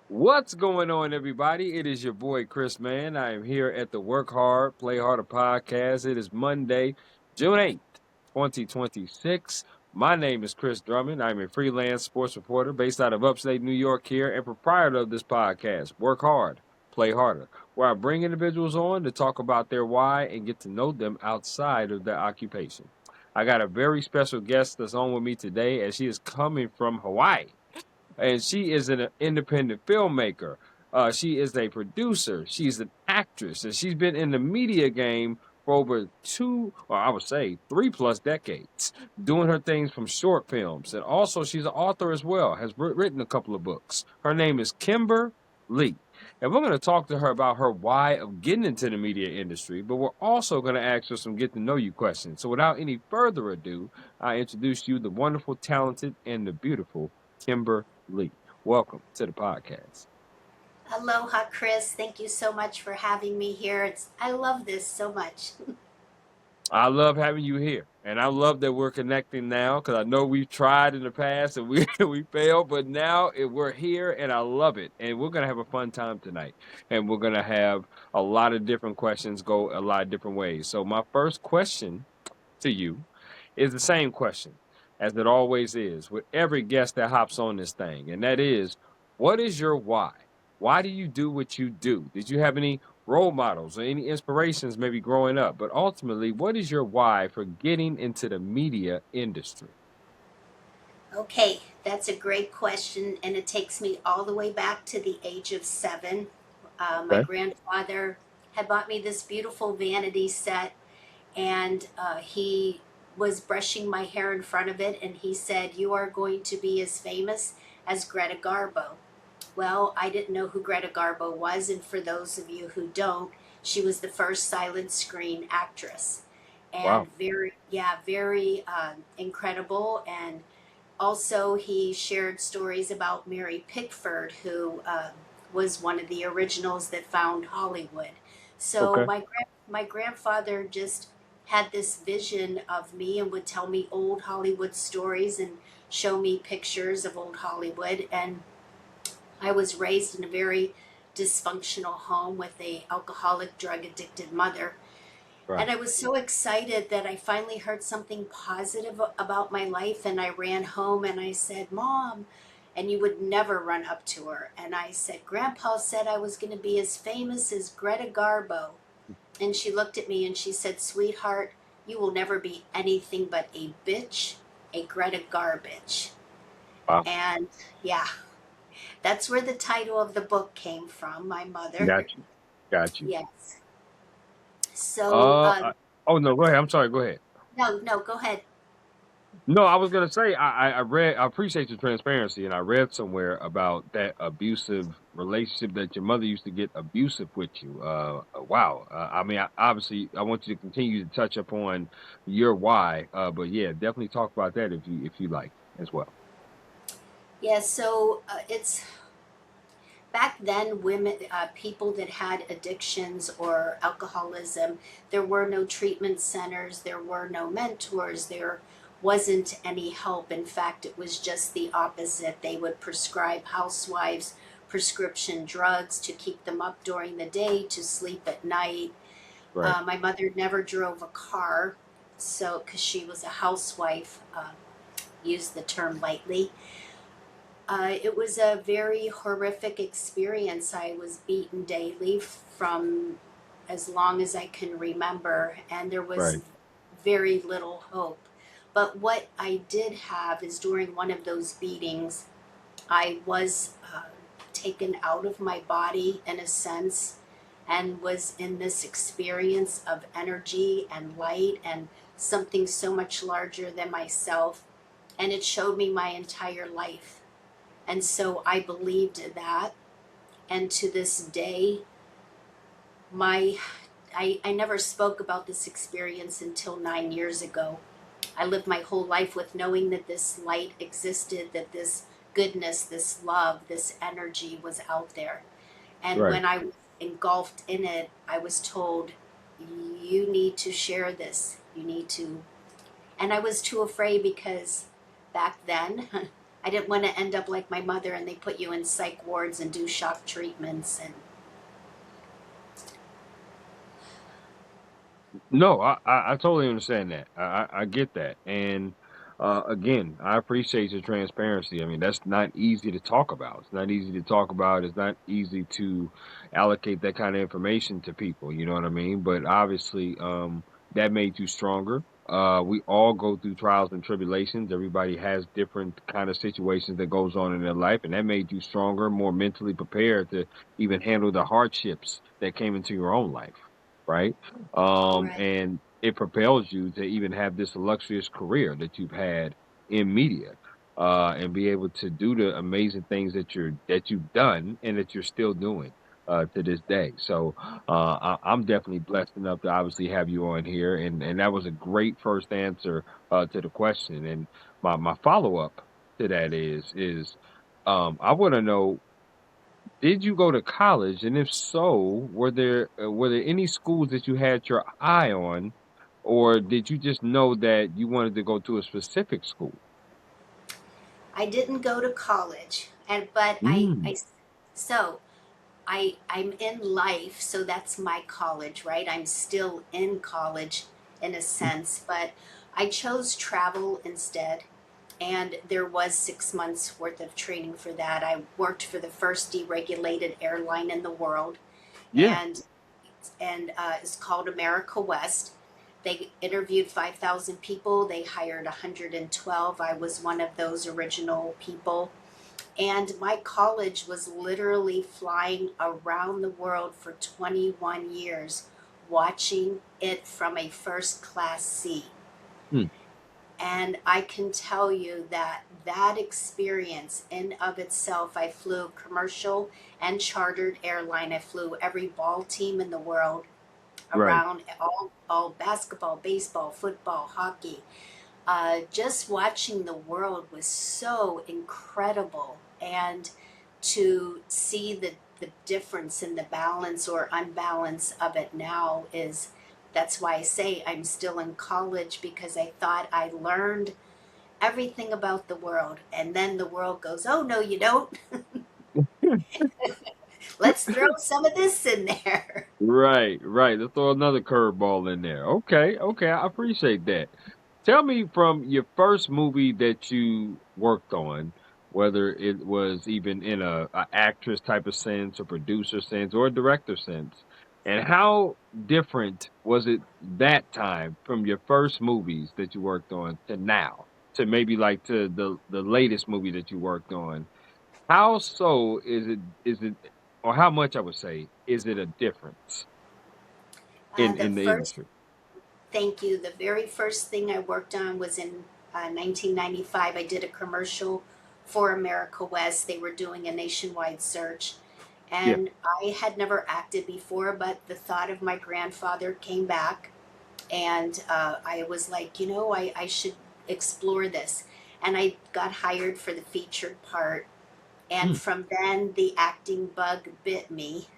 What's going on, everybody? It is your boy Chris, man. I am here at the Work Hard, Play Harder podcast. It is Monday, June 8th, 2026. My name is Chris Drummond. I'm a freelance sports reporter based out of upstate New York here and proprietor of this podcast, Work Hard, Play Harder, where I bring individuals on to talk about their why and get to know them outside of their occupation. I got a very special guest that's on with me today, as she is coming from Hawaii, and she is an independent filmmaker. She is a producer. She's an actress, and she's been in the media game for over two, or I would say 3+ decades, doing her things from short films. And also, she's an author as well, has written a couple of books. Her name is Kimber Leigh. And we're going to talk to her about her why of getting into the media industry, but we're also going to ask her some get to know you questions. So without any further ado, I introduce you the wonderful, talented, and the beautiful Kimber Leigh. Welcome to the podcast. Aloha, Chris. Thank you so much for having me here. I love this so much. I love having you here, and I love that we're connecting now because I know we've tried in the past and we we failed, but now we're here, and I love it. And we're gonna have a fun time tonight, and we're gonna have a lot of different questions go a lot of different ways. So my first question to you is the same question as it always is with every guest that hops on this thing, and that is, what is your why? Why do you do what you do? Did you have any role models or any inspirations maybe growing up? But ultimately, what is your why for getting into the media industry? Okay, that's a great question, and it takes me all the way back to the age of 7. My Okay. grandfather had bought me this beautiful vanity set, and he was brushing my hair in front of it, and he said, "You are going to be as famous as Greta Garbo." Well, I didn't know who Greta Garbo was, and for those of you who don't, she was the first silent screen actress, and Wow. very incredible. And also, he shared stories about Mary Pickford, who was one of the originals that found Hollywood. So Okay. my grandfather just had this vision of me and would tell me old Hollywood stories and show me pictures of old Hollywood. And I was raised in a very dysfunctional home with a alcoholic, drug addicted mother. Right. And I was so excited that I finally heard something positive about my life. And I ran home and I said, "Mom," and you would never run up to her. And I said, "Grandpa said I was going to be as famous as Greta Garbo." And she looked at me and she said, "Sweetheart, you will never be anything but a bitch, a Greta Garbage." Wow. And yeah, that's where the title of the book came from, my mother. Got you. Got you. Yes. So, Uh, I- oh no, go ahead. I'm sorry. Go ahead. no, no, go ahead. No, I was gonna say I read, I appreciate your transparency, and I read somewhere about that abusive relationship that your mother used to get abusive with you. Wow. I mean, obviously, I want you to continue to touch upon your why. But yeah, definitely talk about that if you like as well. Yeah, so it's back then, women, people that had addictions or alcoholism, there were no treatment centers, there were no mentors, there wasn't any help. In fact, it was just the opposite. They would prescribe housewives prescription drugs to keep them up during the day, to sleep at night. Right. My mother never drove a car, so because she was a housewife, use the term lightly. It was a very horrific experience. I was beaten daily from as long as I can remember, and there was Right. very little hope. But what I did have is during one of those beatings, I was taken out of my body in a sense and was in this experience of energy and light and something so much larger than myself. And it showed me my entire life. And so I believed that. And to this day, my I never spoke about this experience until 9 years ago. I lived my whole life with knowing that this light existed, that this goodness, this love, this energy was out there. And Right. when I was engulfed in it, I was told, "You need to share this. You need to." And I was too afraid because back then I didn't want to end up like my mother and they put you in psych wards and do shock treatments and No, I totally understand that. I get that. And again, I appreciate your transparency. I mean, that's not easy to talk about. It's not easy to talk about. It's not easy to allocate that kind of information to people. You know what I mean? But obviously, that made you stronger. We all go through trials and tribulations. Everybody has different kind of situations that goes on in their life, and that made you stronger, more mentally prepared to even handle the hardships that came into your own life, right? right. And it propels you to even have this illustrious career that you've had in media, and be able to do the amazing things that you've done and that you're still doing to this day. So I'm definitely blessed enough to obviously have you on here, and that was a great first answer to the question. And my follow up to that is I want to know, did you go to college? And if so, were there any schools that you had your eye on, or did you just know that you wanted to go to a specific school? I didn't go to college, and but Mm, so I'm in life, so that's my college, right? I'm still in college in a sense, but I chose travel instead. And there was 6 months worth of training for that. I worked for the first deregulated airline in the world, yeah. and it's called America West. They interviewed 5,000 people. They hired 112. I was one of those original people. And my college was literally flying around the world for 21 years, watching it from a first class seat. Mm, And I can tell you that that experience in of itself, I flew commercial and chartered airline. I flew every ball team in the world right. around, all basketball, baseball, football, hockey. Just watching the world was so incredible, and to see the difference in the balance or unbalance of it now is, that's why I say I'm still in college, because I thought I learned everything about the world, and then the world goes, oh no you don't. Let's throw some of this in there. Right, right. Let's throw another curveball in there. Okay, okay. I appreciate that. Tell me, from your first movie that you worked on, whether it was even in a actress type of sense, a producer sense, or a director sense, and how different was it that time from your first movies that you worked on to now, to maybe like to the latest movie that you worked on? How so is it, or how much, I would say, is it a difference The in the first industry? Thank you. The very first thing I worked on was in 1995. I did a commercial for America West. They were doing a nationwide search. Yeah. And I had never acted before, but the thought of my grandfather came back. And I was like, I should explore this. And I got hired for the featured part. And Mm, from then, the acting bug bit me.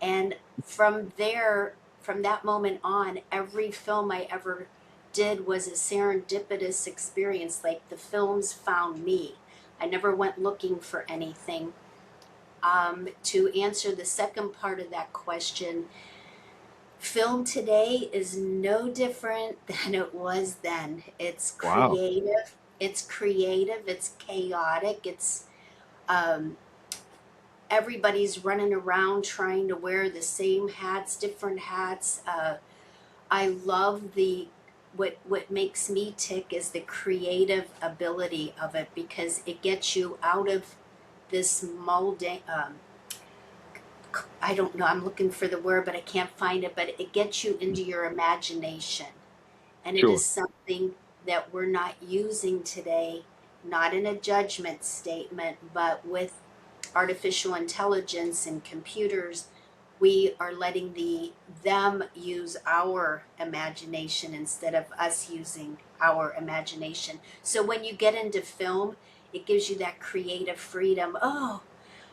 And from there, from that moment on, every film I ever did was a serendipitous experience. Like the films found me. I never went looking for anything. To answer the second part of that question, film today is no different than it was then. wow. It's creative, it's chaotic, it's um, everybody's running around trying to wear the same hats, different hats. I love the what makes me tick is the creative ability of it, because it gets you out of this molding. I don't know. I'm looking for the word, but I can't find it. But it gets you into your imagination, and it is Sure. something that we're not using today. Not in a judgment statement, but with artificial intelligence and computers, we are letting them use our imagination instead of us using our imagination. So when you get into film, it gives you that creative freedom. Oh,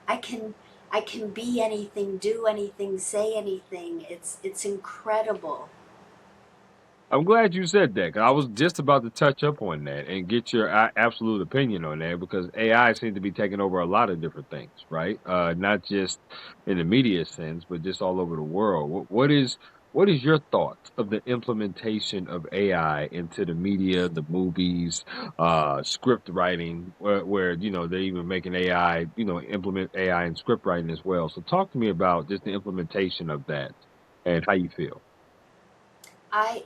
I can I can be anything, do anything, say anything. It's incredible. I'm glad you said that, 'cause I was just about to touch up on that and get your absolute opinion on that because AI seems to be taking over a lot of different things, right? Not just in the media sense, but just all over the world. What is your thoughts of the implementation of AI into the media, the movies, script writing, where they're even making AI, implement AI in script writing as well. So talk to me about just the implementation of that and how you feel.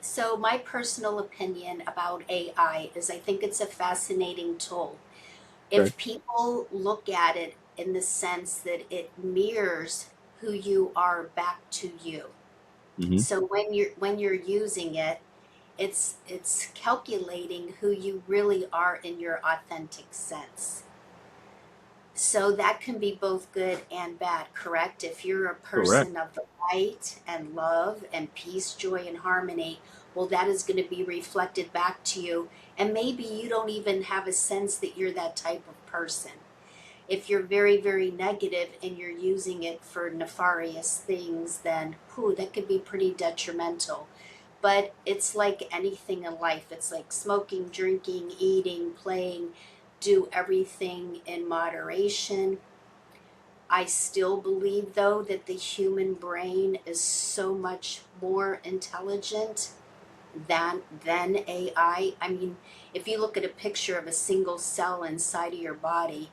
So my personal opinion about AI is I think it's a fascinating tool. Okay. If people look at it in the sense that it mirrors who you are back to you. Hmm. So when you're using it, it's calculating who you really are in your authentic sense. So that can be both good and bad, correct? If you're a Correct. person of the light and love and peace, joy, and harmony, well, that is going to be reflected back to you. And maybe you don't even have a sense that you're that type of person. If you're very, very negative and you're using it for nefarious things, then whew, that could be pretty detrimental. But it's like anything in life. It's like smoking, drinking, eating, playing. Do everything in moderation. I still believe, though, that the human brain is so much more intelligent than AI. I mean, if you look at a picture of a single cell inside of your body,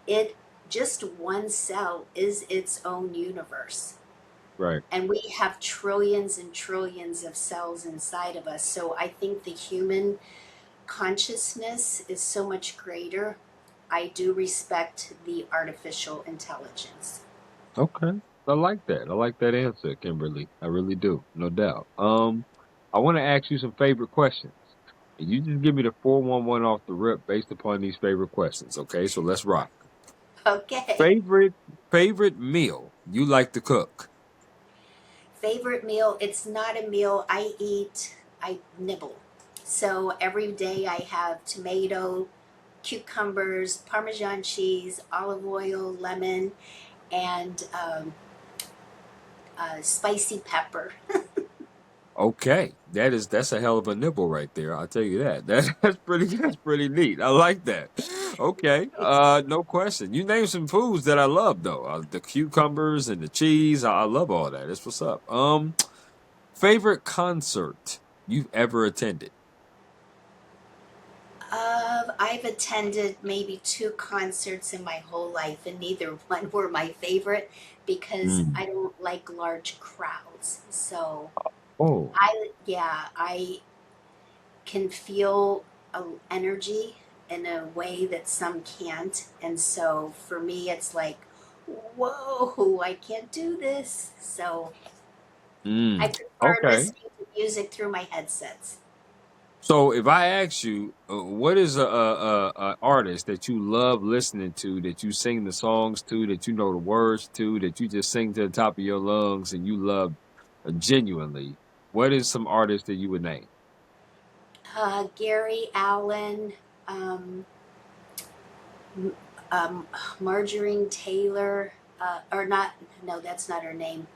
it just one cell is its own universe. Right. And we have trillions and trillions of cells inside of us. So I think the human consciousness is so much greater. I do respect the artificial intelligence. Okay. I like that. I like that answer, Kimberly. I really do. No doubt. I want to ask you some favorite questions. And you just give me the 411 off the rip based upon these favorite questions. Okay, so let's rock. Okay. Favorite meal you like to cook? Favorite meal? It's not a meal. I nibble. So every day I have tomato, cucumbers, Parmesan cheese, olive oil, lemon, and spicy pepper. Okay, that's a hell of a nibble right there. I'll tell you that. That's pretty neat. I like that. Okay, no question. You named some foods that I love though. The cucumbers and the cheese. I love all that. That's what's up. Favorite concert you've ever attended? I've attended maybe two concerts in my whole life, and neither one were my favorite because Mm. I don't like large crowds. So Oh, yeah, I can feel a energy in a way that some can't. And so for me, it's like, whoa, I can't do this. So I prefer okay. listening to music through my headsets. So if I ask you, what is a artist that you love listening to, that you sing the songs to, that you know the words to, that you just sing to the top of your lungs and you love genuinely? What is some artist that you would name? Gary Allen, um, m- um, Margarine Taylor, or not, no, that's not her name.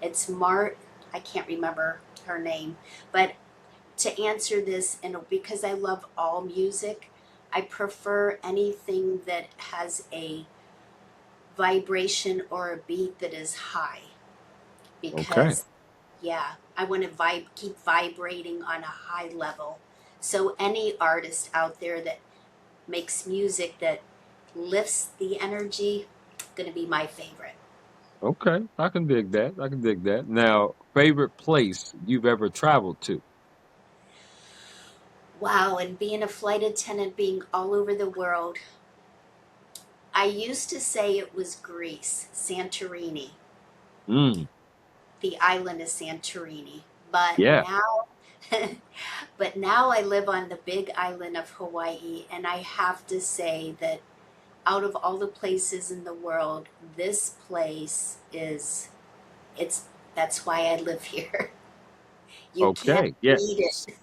It's Mart, I can't remember her name. But to answer this, and because I love all music, I prefer anything that has a vibration or a beat that is high Okay. because yeah, I want to keep vibrating on a high level. So any artist out there that makes music that lifts the energy, going to be my favorite. Okay. I can dig that. I can dig that. Now, favorite place you've ever traveled to? Wow, and being a flight attendant, being all over the world, I used to say it was Greece, Santorini, Mm, the island of Santorini. But yeah. now, but now I live on the big island of Hawaii, and I have to say that out of all the places in the world, this place is it's that's why I live here. You can't Okay. beat Yes. it.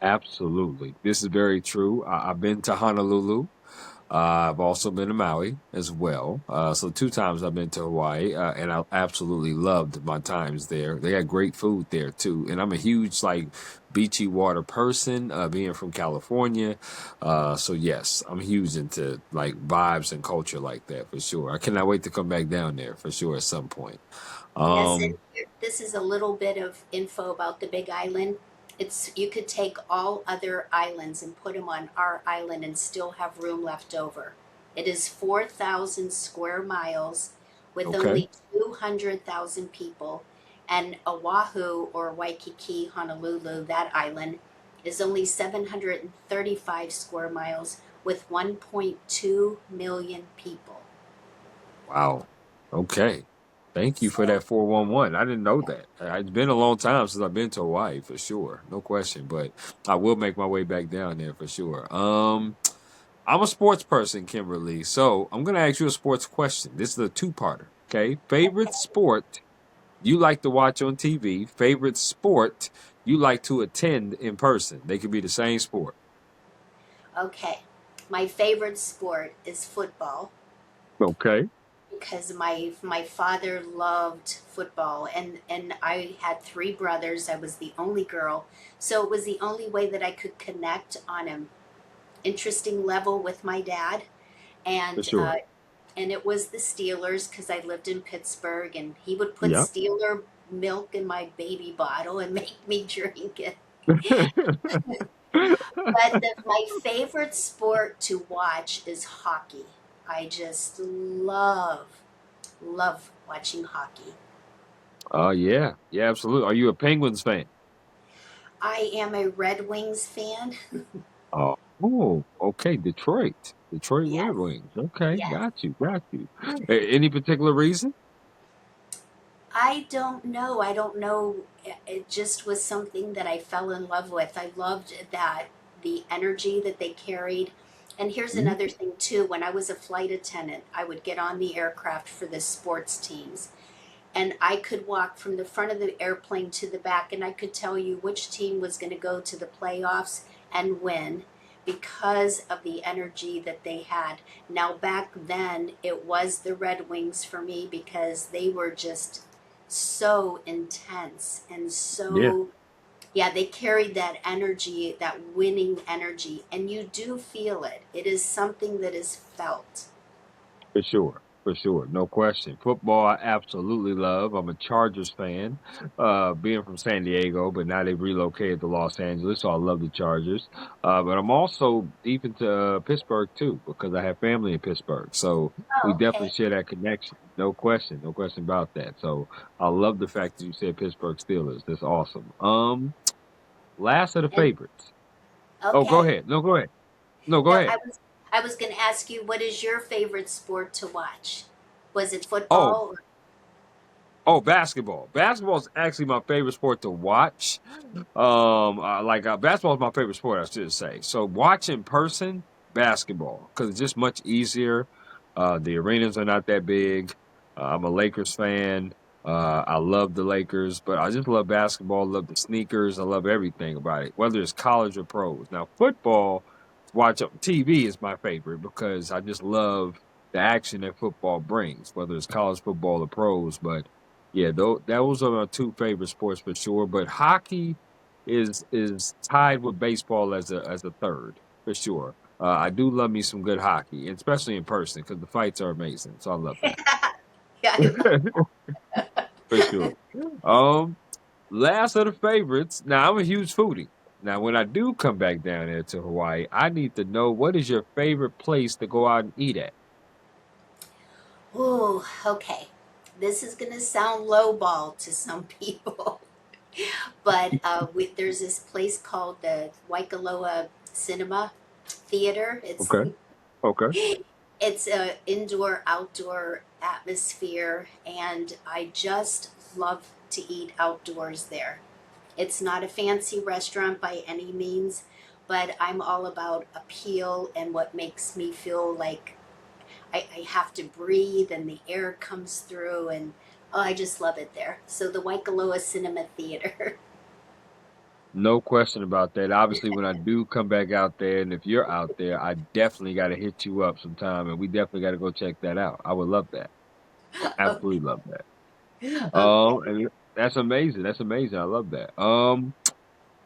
Absolutely. This is very true. I've been to Honolulu. I've also been to Maui as well. So two times I've been to Hawaii, and I absolutely loved my times there. They got great food there too, and I'm a huge like beachy water person, being from California. So yes, I'm huge into like vibes and culture like that for sure. I cannot wait to come back down there for sure at some point. Yes, and Um, this is a little bit of info about the Big Island. It's you could take all other islands and put them on our island and still have room left over. It is 4,000 square miles with okay. only 200,000 people, and Oahu or Waikiki, Honolulu, that island is only 735 square miles with 1.2 million people. Wow. Okay. Thank you for So, that 411. I didn't know yeah. that. It's been a long time since I've been to Hawaii for sure. No question, but I will make my way back down there for sure. I'm a sports person, Kimberly. So I'm gonna ask you a sports question. This is a two-parter. Okay. Favorite sport you like to watch on TV, favorite sport you like to attend in person. They could be the same sport. Okay. My favorite sport is football Okay. because my father loved football, and I had three brothers. I was the only girl. So it was the only way that I could connect on an interesting level with my dad. For And sure. and it was the Steelers because I lived in Pittsburgh, and he would put Yeah. Steeler milk in my baby bottle and make me drink it. But my favorite sport to watch is hockey. I just love watching hockey. Oh yeah. Yeah, absolutely. Are you a Penguins fan? I am a Red Wings fan. Oh, okay. Detroit Red Yes, Wings. Okay, yes. got you. Any particular reason? I don't know. I don't know. It just was something that I fell in love with. I loved that the energy that they carried. And here's Mhm. another thing too. When I was a flight attendant, I would get on the aircraft for the sports teams. And I could walk from the front of the airplane to the back, and I could tell you which team was going to go to the playoffs and win because of the energy that they had. Now, back then, it was the Red Wings for me because they were just so intense and Yeah, so, yeah, they carried that energy, that winning energy, and you do feel it. It is something that is felt. for sure. For sure. No question. Football, I absolutely love. I'm a Chargers fan, being from San Diego, but now they've relocated to Los Angeles, so I love the Chargers. But I'm also deep into Pittsburgh too, because I have family in Pittsburgh. So we Oh, definitely okay. share that connection. No question. No question about that. So I love the fact that you said Pittsburgh Steelers. That's awesome. Last of the And favorites. Oh, go okay. ahead. No, go ahead. No, go No, ahead. I was going to ask you, what is your favorite sport to watch? Was it Oh, football? oh, basketball. Basketball is actually my favorite sport to watch. Basketball is my favorite sport, I should say. So watch in person basketball because it's just much easier. The arenas are not that big. I'm a Lakers fan. I love the Lakers, but I just love basketball. Love the sneakers. I love everything about it, whether it's college or pros. Now football, to watch on TV is my favorite because I just love the action that football brings, whether it's college football or pros. But yeah, those are my two favorite sports for sure. But hockey is tied with baseball as a third for sure. I do love me some good hockey, especially in person because the fights are amazing. So I love that Yeah, I love for sure. Um, Last of the favorites. Now I'm a huge foodie. Now, when I do come back down there to Hawaii, I need to know what is your favorite place to go out and eat at. Oh, okay. This is going to sound lowball to some people, but there's this place called the Waikoloa Cinema Theater. Okay. Okay. It's a indoor outdoor atmosphere, and I just love to eat outdoors there. It's not a fancy restaurant by any means, but I'm all about appeal and what makes me feel like I have to breathe and the air comes through, and oh, I just love it there. So the Waikoloa Cinema Theater. No question about that. Obviously, when I do come back out there, and if you're out there, I definitely got to hit you up sometime, and we definitely got to go check that out. I would love that. Okay. Absolutely love that. Okay. And that's amazing. That's amazing. I love that.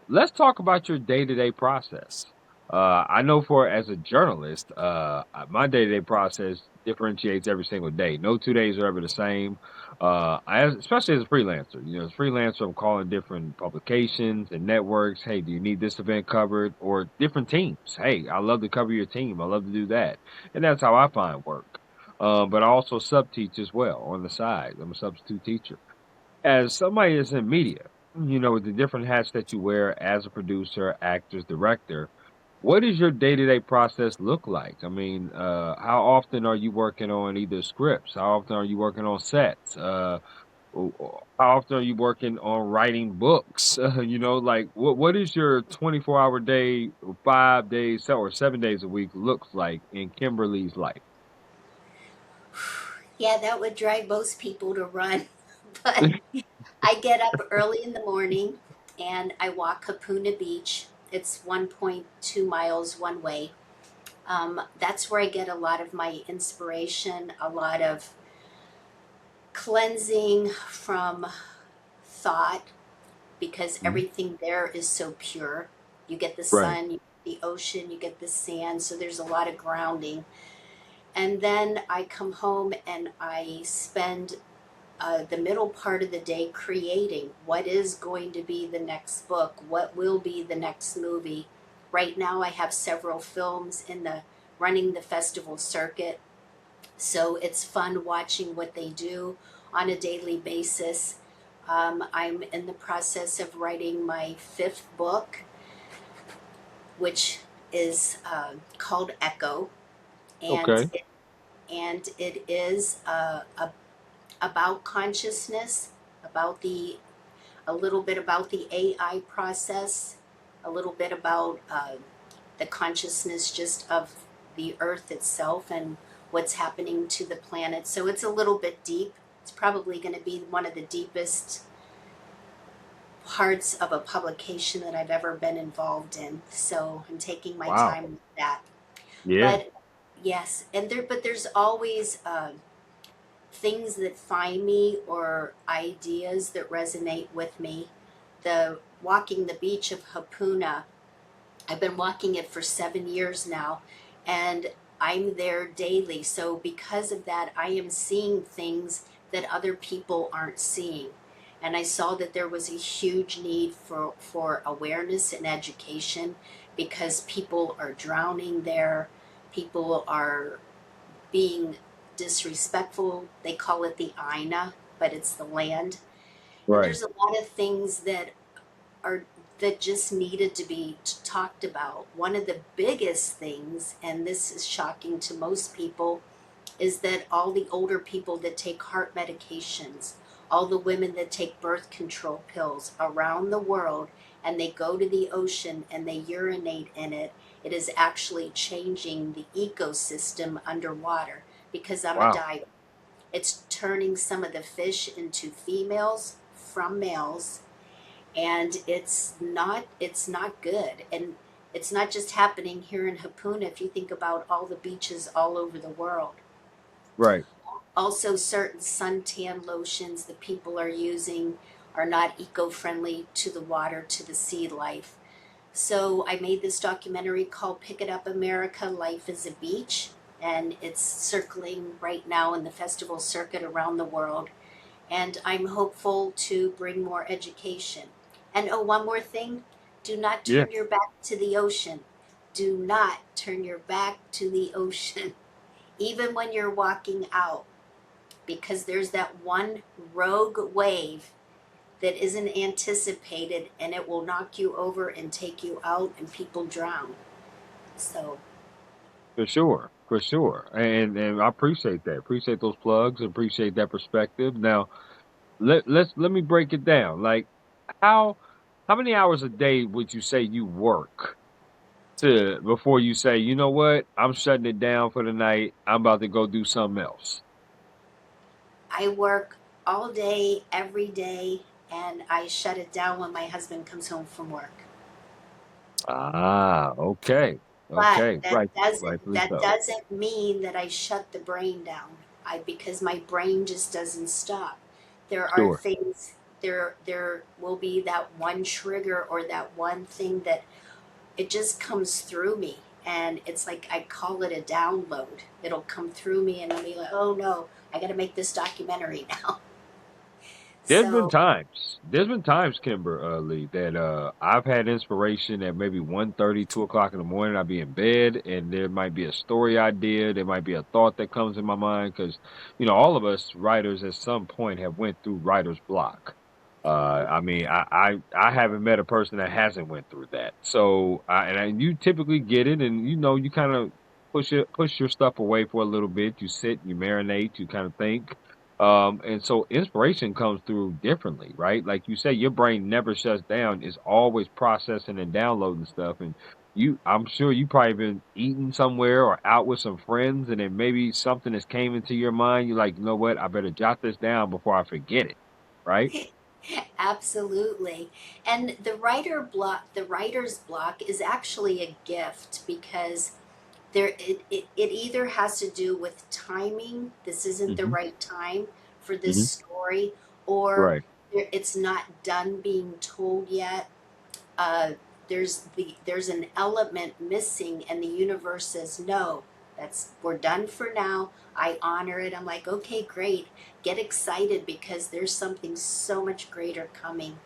Let's talk about your day-to-day process. I know for as a journalist, my day-to-day process differentiates every single day. No 2 days are ever the same. Especially as a freelancer. You know, as a freelancer, I'm calling different publications and networks. Hey, do you need this event covered? Or different teams. Hey, I love to cover your team. I love to do that, and that's how I find work. But I also sub-teach as well on the side. I'm a substitute teacher. As somebody that's in media, with the different hats that you wear as a producer, actor, director, what does your day-to-day process look like? I mean, how often are you working on either scripts? How often are you working on sets? How often are you working on writing books? Like what is your 24-hour day, 5 days or 7 days a week looks like in Kimberly's life? Yeah, that would drive most people to run. But I get up early in the morning and I walk Kapuna Beach. It's 1.2 miles one way. That's where I get a lot of my inspiration, a lot of cleansing from thought, because Mhm. everything there is so pure. You get the Right, sun, you get the ocean, you get the sand, so there's a lot of grounding. And then I come home and I spend the middle part of the day creating what is going to be the next book, what will be the next movie. Right now, I have several films in the running the festival circuit, so it's fun watching what they do on a daily basis. I'm in the process of writing my fifth book, which is called Echo, and okay, it is about consciousness, about the a little bit about the AI process, a little bit about the consciousness just of the Earth itself and what's happening to the planet. So it's a little bit deep. It's probably going to be one of the deepest parts of a publication that I've ever been involved in. So I'm taking my wow, time with that. yeah, But yes, but there's always things that find me or ideas that resonate with me. The walking the beach of Hapuna, I've been walking it for 7 years now, and I'm there daily. So because of that, I am seeing things that other people aren't seeing. And I saw that there was a huge need for awareness and education, because people are drowning there, people are being disrespectful. They call it the Aina, but it's the land. And right, there's a lot of things are that just needed to be talked about. One of the biggest things, and this is shocking to most people, is that all the older people that take heart medications, all the women that take birth control pills around the world, and they go to the ocean and they urinate in it, it is actually changing the ecosystem underwater. Because I'm a wow, diver, it's turning some of the fish into females from males, and it's not good. And it's not just happening here in Hapuna. If you think about all the beaches all over the world, right, also certain suntan lotions that people are using are not eco-friendly to the water, to the sea life. So I made this documentary called Pick It Up America, Life is a Beach, and it's circling right now in the festival circuit around the world. And I'm hopeful to bring more education. And oh, one more thing, do not yeah, turn your back to the ocean. Do not turn your back to the ocean, even when you're walking out, because there's that one rogue wave that isn't anticipated, and it will knock you over and take you out, and people drown. So, for sure, and I appreciate that. Appreciate those plugs. Appreciate that perspective. Now, let me break it down. Like, how how many hours a day would you say you work to before you say, you know what, I'm shutting it down for the night. I'm about to go do something else. I work all day, every day, and I shut it down when my husband comes home from work. Ah, okay. But Okay. Right. Rightfully that so. doesn't mean that I shut the brain down. Because my brain just doesn't stop. There are Sure. things, there will be that one trigger or that one thing that it just comes through me, and it's like I call it a download. It'll come through me and I'll be like, "Oh no, I got to make this documentary now." So, There's been times, Kimber Lee, that I've had inspiration at maybe 1:30, 2 o'clock in the morning. I'll be in bed, and there might be a story idea, there might be a thought that comes in my mind, because all of us writers at some point have went through writer's block. I mean, I haven't met a person that hasn't went through that. So, you typically get it, and you kind of push your stuff away for a little bit. You sit, you marinate, you kind of think. And so inspiration comes through differently, right? Like you say, your brain never shuts down. It's always processing and downloading stuff. And I'm sure you probably been eating somewhere or out with some friends, and then maybe something has came into your mind. You're like, you know what? I better jot this down before I forget it, right? absolutely. And the writer's block is actually a gift, because it either has to do with timing. This isn't the Hmm. right time for this Hmm. story, or Right. it's not done being told yet. uh, there's an element missing, and the universe says no. We're done for now. I honor it. I'm like, okay, great. Get excited, because there's something so much greater coming.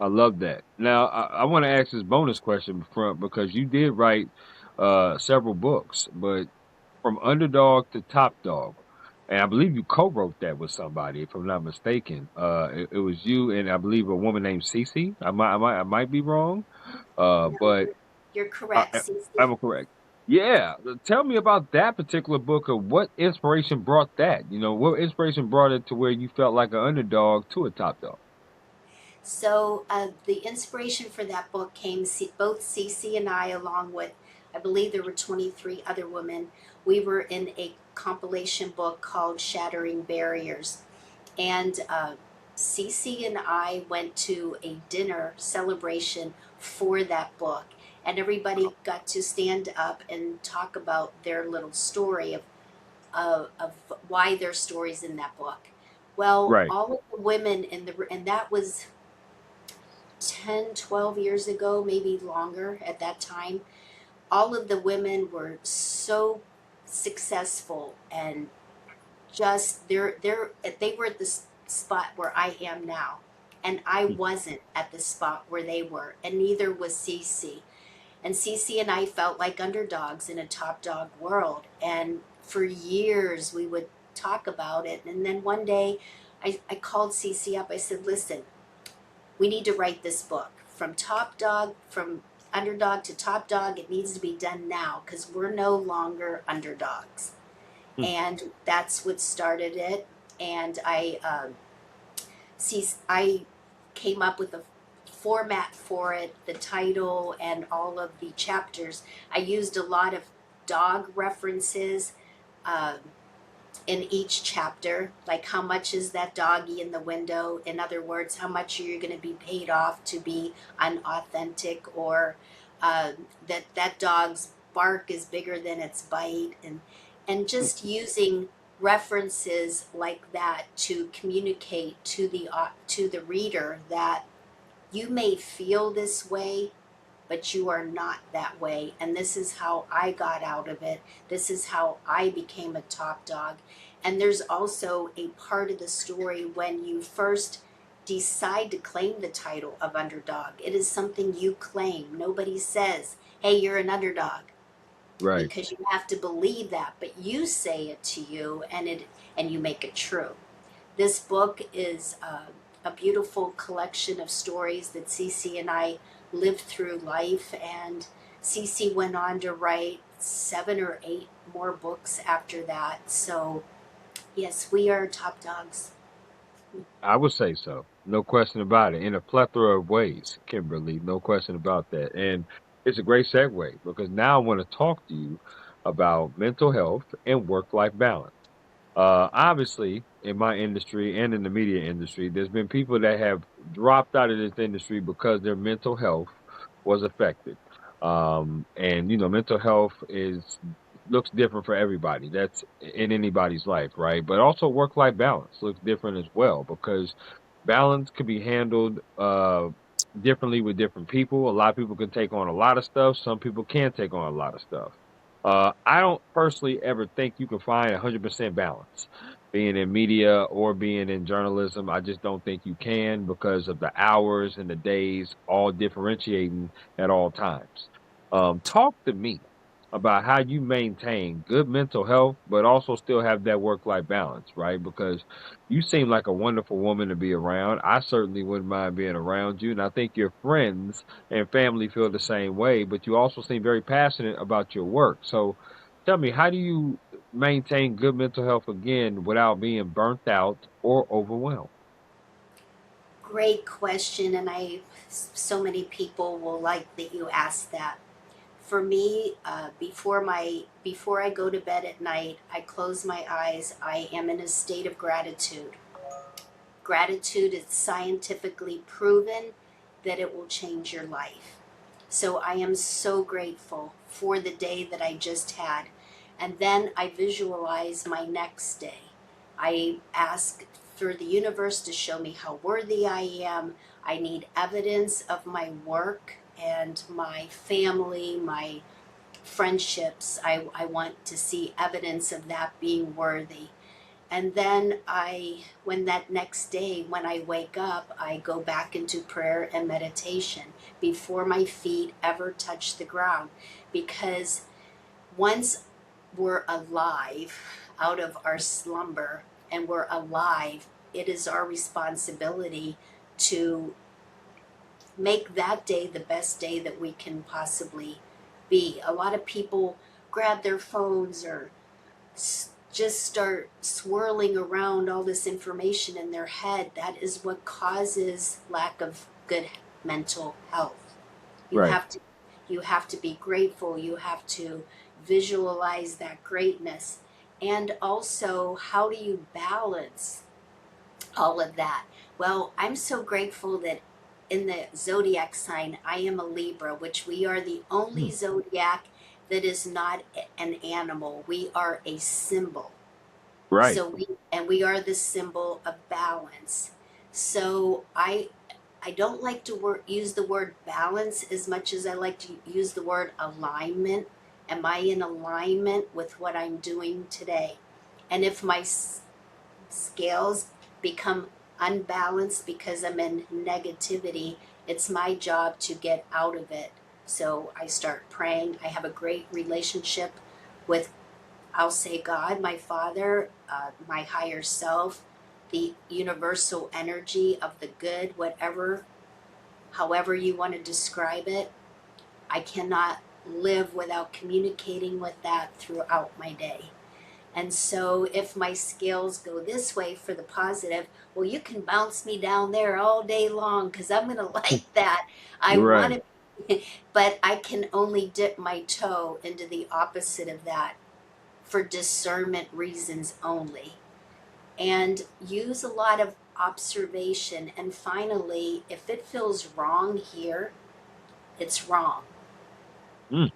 I love that. Now, I want to ask this bonus question from because you did write several books, but from underdog to top dog, and I believe you co-wrote that with somebody, if I'm not mistaken. It was you and I believe a woman named Cece. I might be wrong, No, but you're I, correct, I- Cece. I'm correct. Yeah, tell me about that particular book. Of what inspiration brought that? What inspiration brought it to where you felt like an underdog to a top dog? So the inspiration for that book came, both Cece and I, along with, I believe there were 23 other women. We were in a compilation book called Shattering Barriers. And Cece and I went to a dinner celebration for that book. And everybody got to stand up and talk about their little story of why their stories in that book. Well, Right. all of the women and that was 10, 12 years ago, maybe longer at that time. All of the women were so successful, and just they were at the spot where I am now, and I wasn't at the spot where they were, and neither was Cece. And Cece and I felt like underdogs in a top dog world, and for years we would talk about it. And then one day I called Cece up. I said, listen, we need to write this book from top dog, from underdog to top dog. It needs to be done now, because we're no longer underdogs. And that's what started it. And I came up with a format for it, the title, and all of the chapters. I used a lot of dog references. Um, in each chapter, like how much is that doggy in the window? In other words, how much are you going to be paid off to be unauthentic, or uh, that dog's bark is bigger than its bite, and just using references like that to communicate to the reader that you may feel this way, but you are not that way. And this is how I got out of it. This is how I became a top dog. And there's also a part of the story when you first decide to claim the title of underdog. It is something you claim. Nobody says, hey, you're an underdog, Right. because you have to believe that, but you say it to you, and you make it true. This book is a beautiful collection of stories that Cece and I lived through life, and Cece went on to write 7 or 8 more books after that. So, yes, we are top dogs. I would say so. No question about it. In a plethora of ways, Kimberly. No question about that. And it's a great segue because now I want to talk to you about mental health and work life balance. Obviously, in my industry and in the media industry, there's been people that have dropped out of this industry because their mental health was affected. And mental health is looks different for everybody. That's in anybody's life, right? But also work-life balance looks different as well because balance could be handled differently with different people. A lot of people can take on a lot of stuff. Some people can't take on a lot of stuff. I don't personally ever think you can find 100% balance being in media or being in journalism. I just don't think you can because of the hours and the days all differentiating at all times. Talk to me about how you maintain good mental health, but also still have that work-life balance, right? Because you seem like a wonderful woman to be around. I certainly wouldn't mind being around you, and I think your friends and family feel the same way, but you also seem very passionate about your work. So tell me, how do you maintain good mental health again without being burnt out or overwhelmed? Great question, and so many people will like that you asked that. For me, before I go to bed at night, I close my eyes. I am in a state of gratitude. Gratitude is scientifically proven that it will change your life. So I am so grateful for the day that I just had. And then I visualize my next day. I ask for the universe to show me how worthy I am. I need evidence of my work and my family, my friendships. I want to see evidence of that being worthy. And then when that next day, when I wake up, I go back into prayer and meditation before my feet ever touch the ground. Because once we're alive out of our slumber and we're alive, it is our responsibility to make that day the best day that we can possibly be. A lot of people grab their phones or just start swirling around all this information in their head. That is what causes lack of good mental health. You Right. have to you have to be grateful. You have to visualize that greatness. And also, how do you balance all of that? Well, I'm so grateful that in the zodiac sign, I am a Libra, which we are the only Hmm. zodiac that is not an animal. We are a symbol. Right. We are the symbol of balance. So I don't like to use the word balance as much as I like to use the word alignment. Am I in alignment with what I'm doing today? And if my scales become unbalanced because I'm in negativity, it's my job to get out of it. So I start praying. I have a great relationship with, I'll say, God, my Father, my higher self, the universal energy of the good, whatever, however you want to describe it. I cannot live without communicating with that throughout my day. And so if my scales go this way for the positive, well, you can bounce me down there all day long because I'm going to like that. I want Right. to, but I can only dip my toe into the opposite of that for discernment reasons only. And use a lot of observation. And finally, if it feels wrong here, it's wrong. Mm,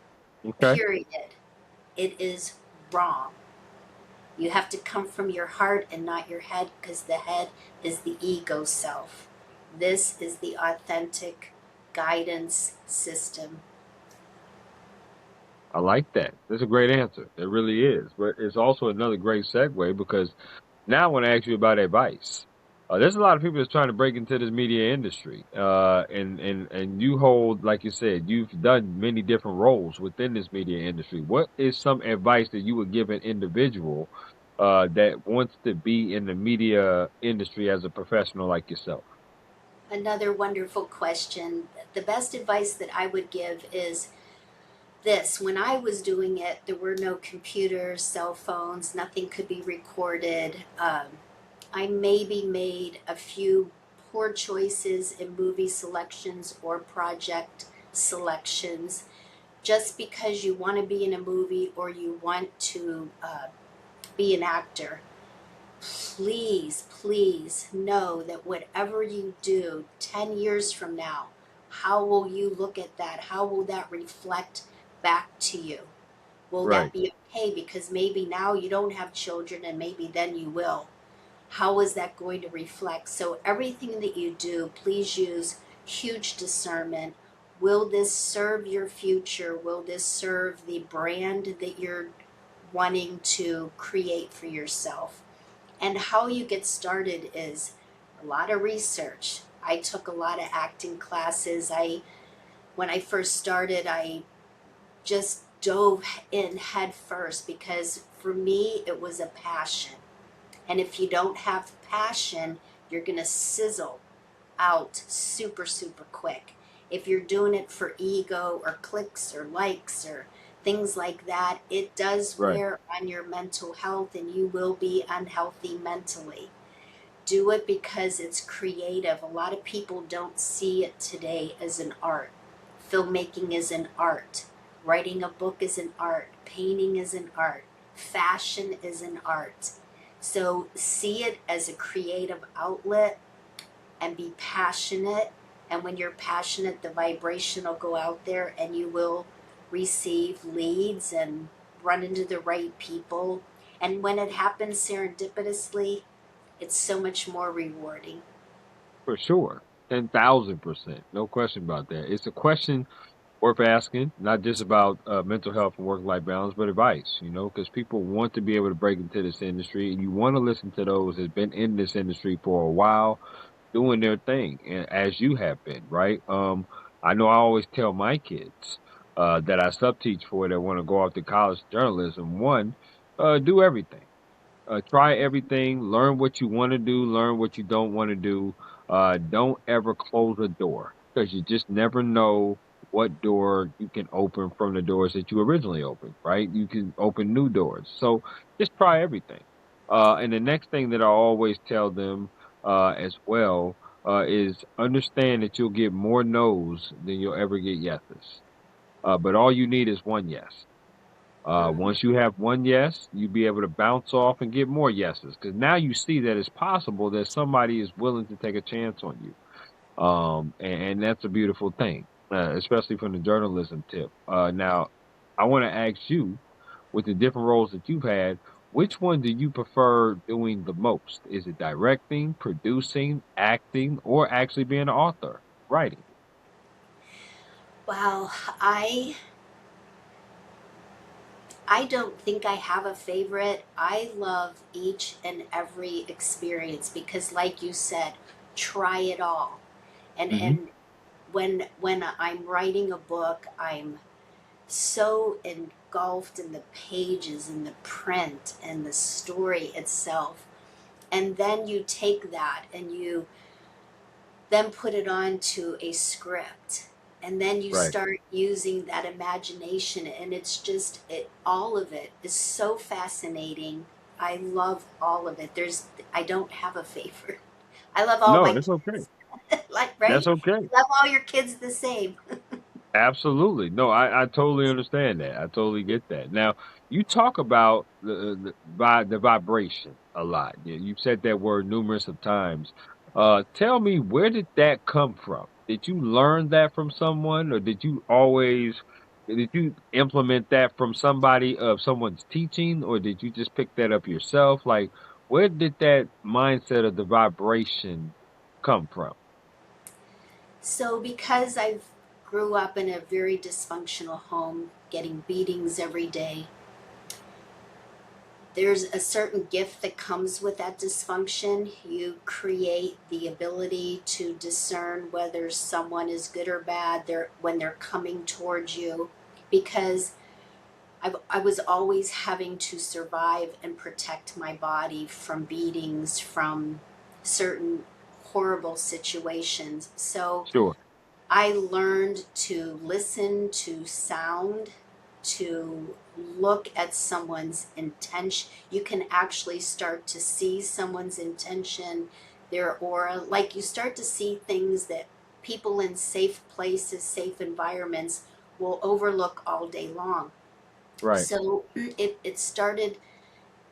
okay. Period. It is wrong. You have to come from your heart and not your head because the head is the ego self. This is the authentic guidance system. I like that. That's a great answer. It really is. But it's also another great segue because now I want to ask you about advice. There's a lot of people that's trying to break into this media industry, and you hold, like you said, you've done many different roles within this media industry. What is some advice that you would give an individual that wants to be in the media industry as a professional like yourself? Another wonderful question. The best advice that I would give is this: when I was doing it, there were no computers, cell phones, nothing could be recorded. I maybe made a few poor choices in movie selections or project selections. Just because you want to be in a movie or you want to be an actor, please, please know that whatever you do 10 years from now, how will you look at that? How will that reflect back to you? Will Right. that be okay? Because maybe now you don't have children and maybe then you will. How is that going to reflect? So, everything that you do, please use huge discernment. Will this serve your future? Will this serve the brand that you're wanting to create for yourself? And how you get started is a lot of research. I took a lot of acting classes. When I first started, I just dove in head first because for me it was a passion. And if you don't have passion, you're going to sizzle out super, super quick. If you're doing it for ego or clicks or likes or things like that, it does Right. wear on your mental health and you will be unhealthy mentally. Do it because it's creative. A lot of people don't see it today as an art. Filmmaking is an art. Writing a book is an art. Painting is an art. Fashion is an art. So see it as a creative outlet and be passionate. And when you're passionate, the vibration will go out there and you will receive leads and run into the right people. And when it happens serendipitously, it's so much more rewarding. For sure. 10,000%. No question about that. It's a question worth asking, not just about mental health and work life balance, but advice, because people want to be able to break into this industry and you want to listen to those that have been in this industry for a while doing their thing, and as you have been, right? I know I always tell my kids that I subteach for that want to go off to college journalism, one, do everything. Try everything. Learn what you want to do. Learn what you don't want to do. Don't ever close a door because you just never know what door you can open from the doors that you originally opened. Right? You can open new doors. So just try everything. And the next thing that I always tell them as well is understand that you'll get more no's than you'll ever get yeses. But all you need is one yes. Mm-hmm. Once you have one yes, you'll be able to bounce off and get more yeses because now you see that it's possible that somebody is willing to take a chance on you. And that's a beautiful thing, especially from the journalism tip. Now, I want to ask you, with the different roles that you've had, which one do you prefer doing the most? Is it directing, producing, acting, or actually being an author, writing? Wow, I don't think I have a favorite. I love each and every experience because like you said, try it all. And Hmm. and when I'm writing a book, I'm so engulfed in the pages and the print and the story itself. And then you take that and you then put it onto a script. And then you Right. start using that imagination and it's just all of it is so fascinating. I love all of it. I don't have a favorite. I love all No, my that's okay. kids. Like, That's right? okay. Love all your kids the same. Absolutely. No, I totally understand that. I totally get that. Now, you talk about the vibration a lot. You've said that word numerous of times. Tell me, where did that come from? Did you learn that from someone, or did you implement that from somebody of someone's teaching, or did you just pick that up yourself? Like, where did that mindset of the vibration come from? So because I grew up in a very dysfunctional home, getting beatings every day, there's a certain gift that comes with that dysfunction. You create the ability to discern whether someone is good or bad when they're coming towards you because I was always having to survive and protect my body from beatings, from certain horrible situations. So Sure. I learned to listen to sound, to look at someone's intention. You can actually start to see someone's intention, their aura. Like you start to see things that people in safe places, safe environments will overlook all day long. Right. So it started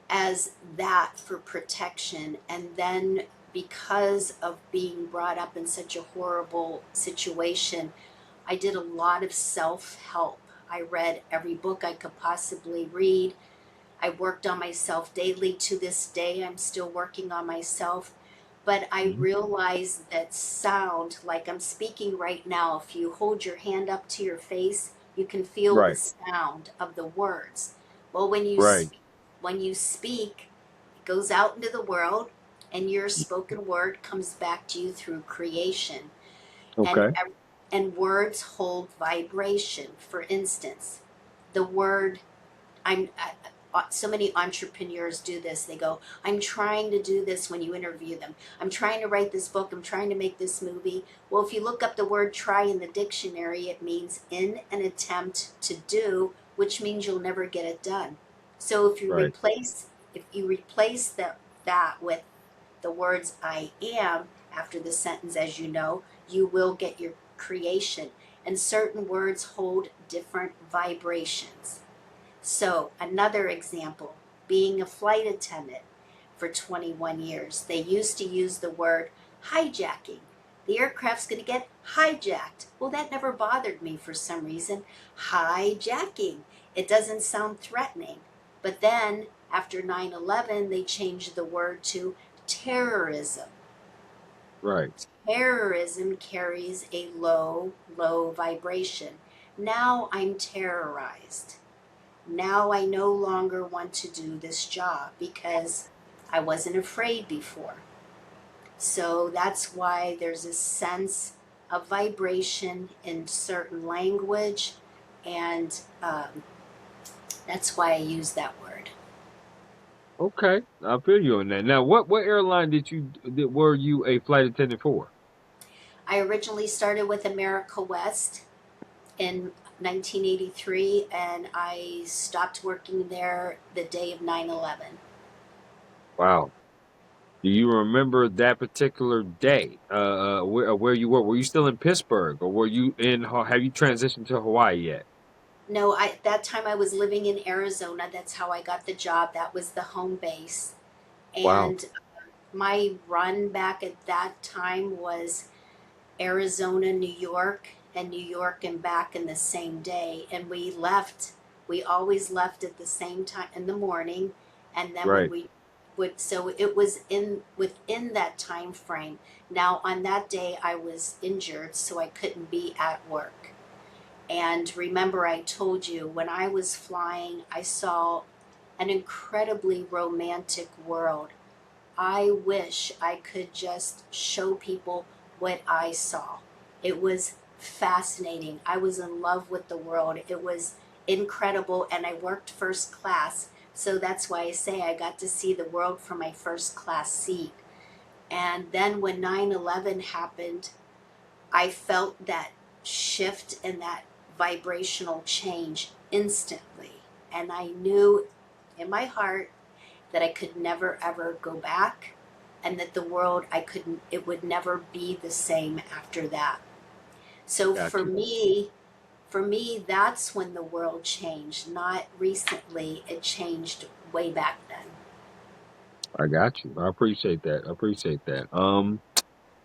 as that for protection. And then because of being brought up in such a horrible situation, I did a lot of self help. I read every book I could possibly read. I worked on myself daily. To this day, I'm still working on myself. But I Mhm. realized that sound, like I'm speaking right now, if you hold your hand up to your face, you can feel the Right, sound of the words. Well, right. when you speak, it goes out into the world, and your spoken word comes back to you through creation. And Okay. and words hold vibration. For instance, the word so many entrepreneurs do this. They go, I'm trying to do this when you interview them. I'm trying to write this book. I'm trying to make this movie. Well, if you look up the word try in the dictionary, it means in an attempt to do, which means you'll never get it done. So Right. if you replace that with the words I am after the sentence, as you know, you will get your creation. And certain words hold different vibrations. So, another example, being a flight attendant for 21 years, they used to use the word hijacking. The aircraft's going to get hijacked. Well, that never bothered me for some reason. Hijacking. It doesn't sound threatening. But then, after 9/11, they changed the word to terrorism. Right. Terrorism carries a low, low vibration. Now I'm terrorized. Now I no longer want to do this job because I wasn't afraid before. So that's why there's a sense of vibration in certain language, and that's why I use that word. Okay. I feel you on that. Now, what airline were you a flight attendant for? I originally started with America West in 1983, and I stopped working there the day of 9/11. Wow. Do you remember that particular day? Where you were? Were you still in Pittsburgh, or were you in? Have you transitioned to Hawaii yet? No, at that time I was living in Arizona. That's how I got the job. That was the home base. Wow. And my run back at that time was Arizona, New York, and New York and back in the same day. And we always left at the same time in the morning. And then when Right. we would, so it was within that time frame. Now, on that day, I was injured, so I couldn't be at work. And remember, I told you when I was flying, I saw an incredibly romantic world. I wish I could just show people what I saw. It was fascinating. I was in love with the world. It was incredible, and I worked first class. So that's why I say I got to see the world from my first class seat. And then when 9/11 happened, I felt that shift and that vibrational change instantly. And I knew in my heart that I could never ever go back, and that the world I couldn't it would never be the same after that. So Got you. for me that's when the world changed, not recently. It changed way back then. I got you. I appreciate that. I appreciate that.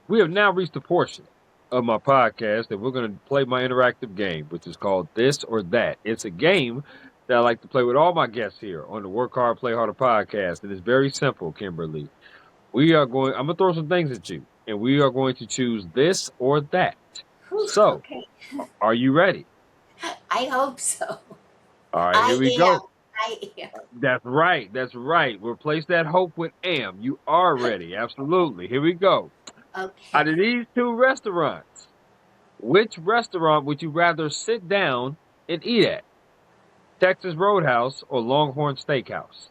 We have now reached the portion of my podcast that we're going to play my interactive game, which is called This or That. It's a game that I like to play with all my guests here on the Work Hard, Play Harder podcast. And it's very simple, Kimberly. I'm going to throw some things at you, and we are going to choose this or that. Whew, So, okay. are you ready? I hope so. All right, here I we am. go. I am. That's right. That's right. Replace that hope with am. You are ready. Absolutely. Here we go. Out of Okay. these two restaurants, which restaurant would you rather sit down and eat at? Texas Roadhouse or Longhorn Steakhouse?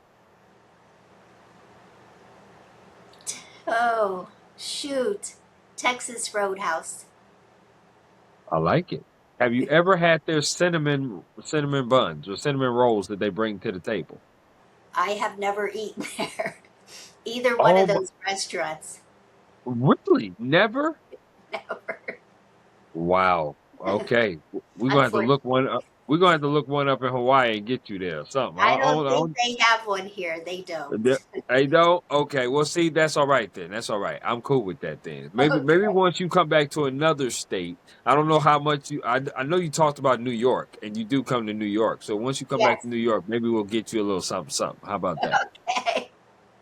Oh, shoot. Texas Roadhouse. I like it. Have you ever had their cinnamon buns or cinnamon rolls that they bring to the table? I have never eaten there. Either one of Oh, those restaurants. really? Never? Never. Wow. Okay. We're gonna have to look Unfortunately. one up. We're gonna have to look one up in Hawaii and get you there or something. I don't think they have one here. They don't. They don't? Okay. Well, see, that's all right then. That's all right. I'm cool with that then. Maybe Okay. once you come back to another state, I don't know how much you. I know you talked about New York, and you do come to New York. So once you come back Yes. to New York, maybe we'll get you a little something, something. How about that? Okay.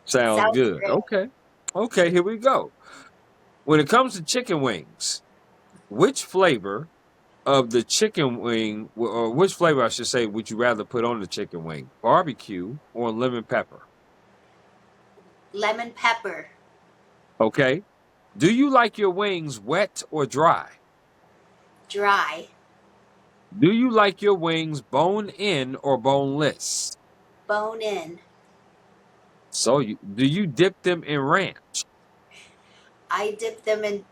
Sounds Sounds good. great. Okay. Okay. Here we go. When it comes to chicken wings, which flavor of the chicken wing, or which flavor I should say, would you rather put on the chicken wing? Barbecue or lemon pepper? Lemon pepper. Okay. Do you like your wings wet or dry? Dry. Do you like your wings bone in or boneless? Bone in. Do you dip them in ranch? I dip them in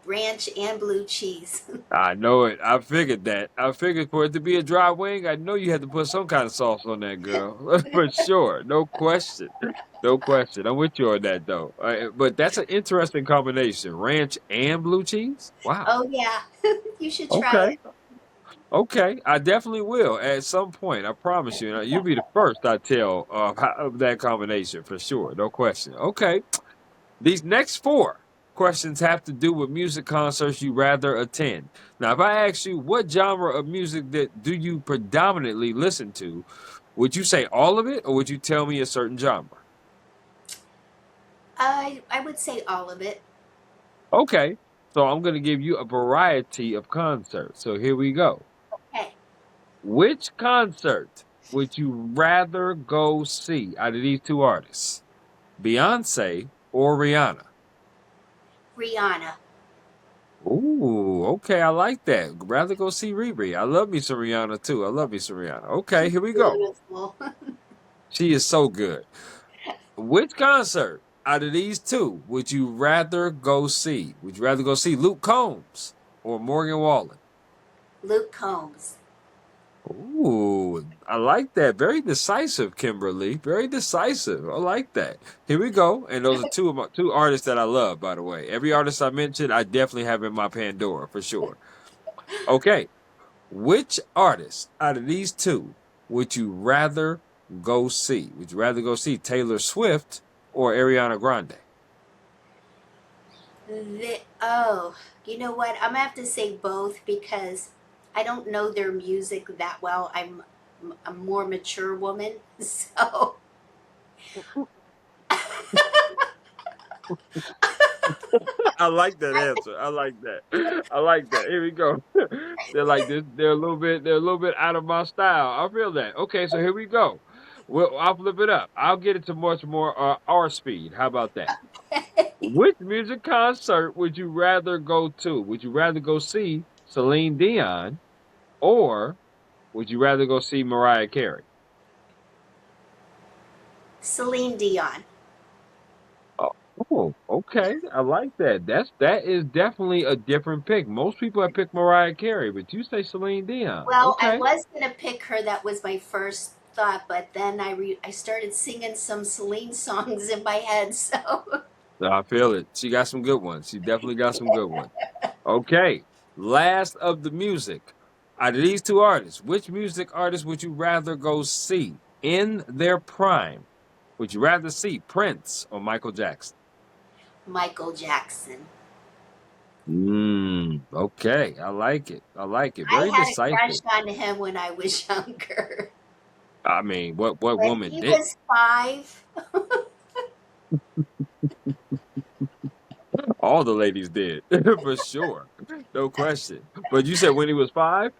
ranch and blue cheese. I know it. I figured that. I figured for it to be a dry wing, I know you had to put some kind of sauce on that girl. For sure. No question. No question. I'm with you on that though. But that's an interesting combination. Ranch and blue cheese? Wow. Oh yeah. You should try Okay. it. Okay, I definitely will at some point. I promise you. You'll be the first I tell of that combination for sure, no question. Okay, these next four questions have to do with music concerts you rather attend. Now, if I ask you what genre of music that do you predominantly listen to, would you say all of it, or would you tell me a certain genre? I would say all of it. Okay, so I'm going to give you a variety of concerts. So here we go. Hey, Which concert would you rather go see out of these two artists? Beyonce or Rihanna? Rihanna. Ooh, okay, I like that. Rather go see Riri. I love me some Rihanna too. I love me some Rihanna. Okay, She's here we go. beautiful. She is so good. Which concert out of these two would you rather go see? Would you rather go see Luke Combs or Morgan Wallen? Luke Combs. Ooh, I like that. Very decisive, Kimber Leigh. Very decisive. I like that. Here we go. And those are two of my two artists that I love, by the way. Every artist I mentioned, I definitely have in my Pandora for sure. Okay. Which artist out of these two would you rather go see? Would you rather go see Taylor Swift or Ariana Grande? Oh, you know what? I'm gonna have to say both because I don't know their music that well. I'm a more mature woman, so I like that answer. I like that. I like that. Here we go. They're like this. They're a little bit. They're a little bit out of my style. I feel that. Okay, so here we go. Well, I'll flip it up. I'll get it to much more our speed. How about that? Which music concert would you rather go to? Would you rather go see Celine Dion or would you rather go see Mariah Carey? Celine Dion. Oh, okay. I like that. That is definitely a different pick. Most people have picked Mariah Carey, but you say Celine Dion. Well, I Okay. was gonna pick her. That was my first thought, but then I started singing some Celine songs in my head. So I feel it. She got some good ones. She definitely got some good ones. Okay. Last of the music. Out of these two artists, which music artist would you rather go see in their prime? Would you rather see Prince or Michael Jackson? Michael Jackson. Okay. I like it. I like it. I Very had a crush decisive. on him when I was younger. I mean, what When woman he did? was 5, All the ladies did, for sure. No question. But you said when he was 5?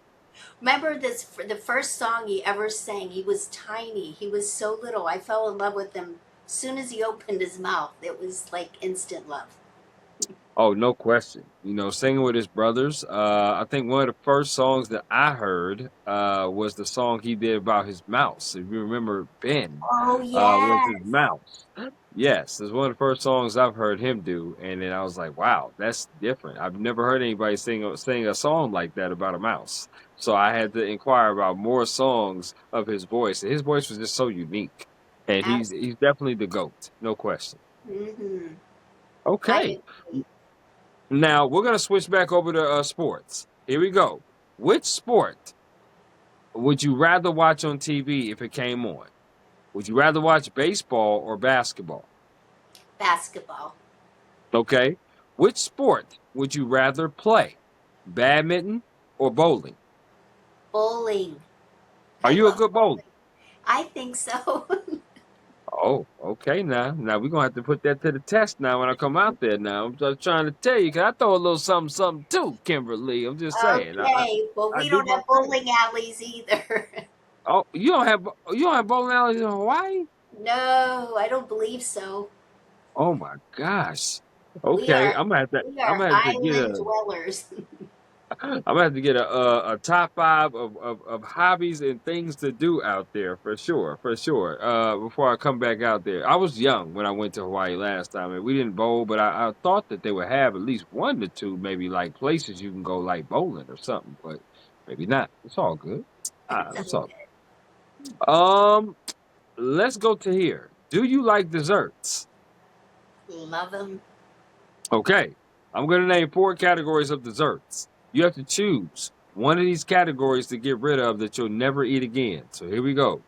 remember this the first song he ever sang, he was tiny. He was so little. I fell in love with him as soon as he opened his mouth. It was like instant love. Oh, no question. You know, singing with his brothers. I think one of the first songs that I heard was the song he did about his mouse. If you remember Ben, Oh was his yes. mouse. Yes, it's one of the first songs I've heard him do, and then I was like, "Wow, that's different." I've never heard anybody sing a song like that about a mouse. So I had to inquire about more songs of his voice. And his voice was just so unique, and he's Absolutely. definitely the goat, no question. Hmm. Okay. I agree. Now we're gonna switch back over to sports. Here we go. Which sport would you rather watch on TV if it came on? Would you rather watch baseball or basketball? Basketball. Okay. Which sport would you rather play? Badminton or bowling? Bowling. Are I you a love good bowler? bowling. I think so. Oh, okay. Now we're gonna have to put that to the test now when I come out there. Now I'm just trying to tell you, 'cause I throw a little something, something too, Kimber Leigh. I'm just saying. Okay. Well, I we do don't my have thing. bowling alleys either. Oh, you don't have bowling alleys in Hawaii? No, I don't believe so. Oh my gosh. We Okay, are I'm gonna have to. we I'm are gonna have to get island a. dwellers. I'm gonna have to get a top five of hobbies and things to do out there for sure, for sure. Before I come back out there, I was young when I went to Hawaii last time, and we didn't bowl, but I thought that they would have at least one to two, maybe like places you can go like bowling or something, but maybe not. It's all good. It's It's okay. all good. Let's go to here. Do you like desserts? Love them. Okay, I'm going to name four categories of desserts. You have to choose one of these categories to get rid of that you'll never eat again. So here we go.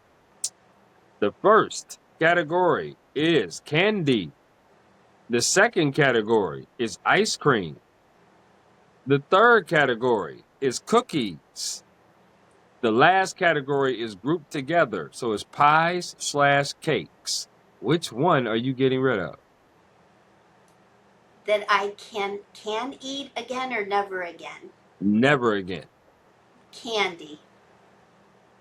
The first category is candy. The second category is ice cream. The third category is cookies. The last category is grouped together. So it's pies/cakes. Which one are you getting rid of? That I can eat again or never again. Never again. Candy.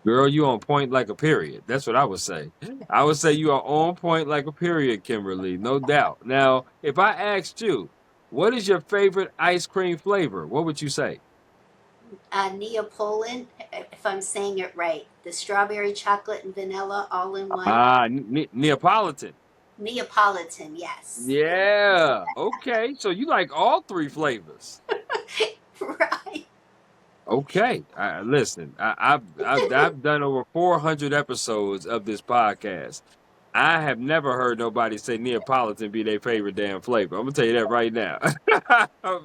Girl, you on point like a period. That's what I would say. I would say you are on point like a period, Kimberly, no doubt. Now, if I asked you, what is your favorite ice cream flavor? What would you say? Neapolitan, if I'm saying it right. The strawberry, chocolate, and vanilla all in one. Ah, Neapolitan. Neapolitan, yes. Yeah. Okay. So you like all three flavors. Right. Okay. Listen, I've done over 400 episodes of this podcast. I have never heard nobody say Neapolitan be their favorite damn flavor. I'm gonna tell you that right now.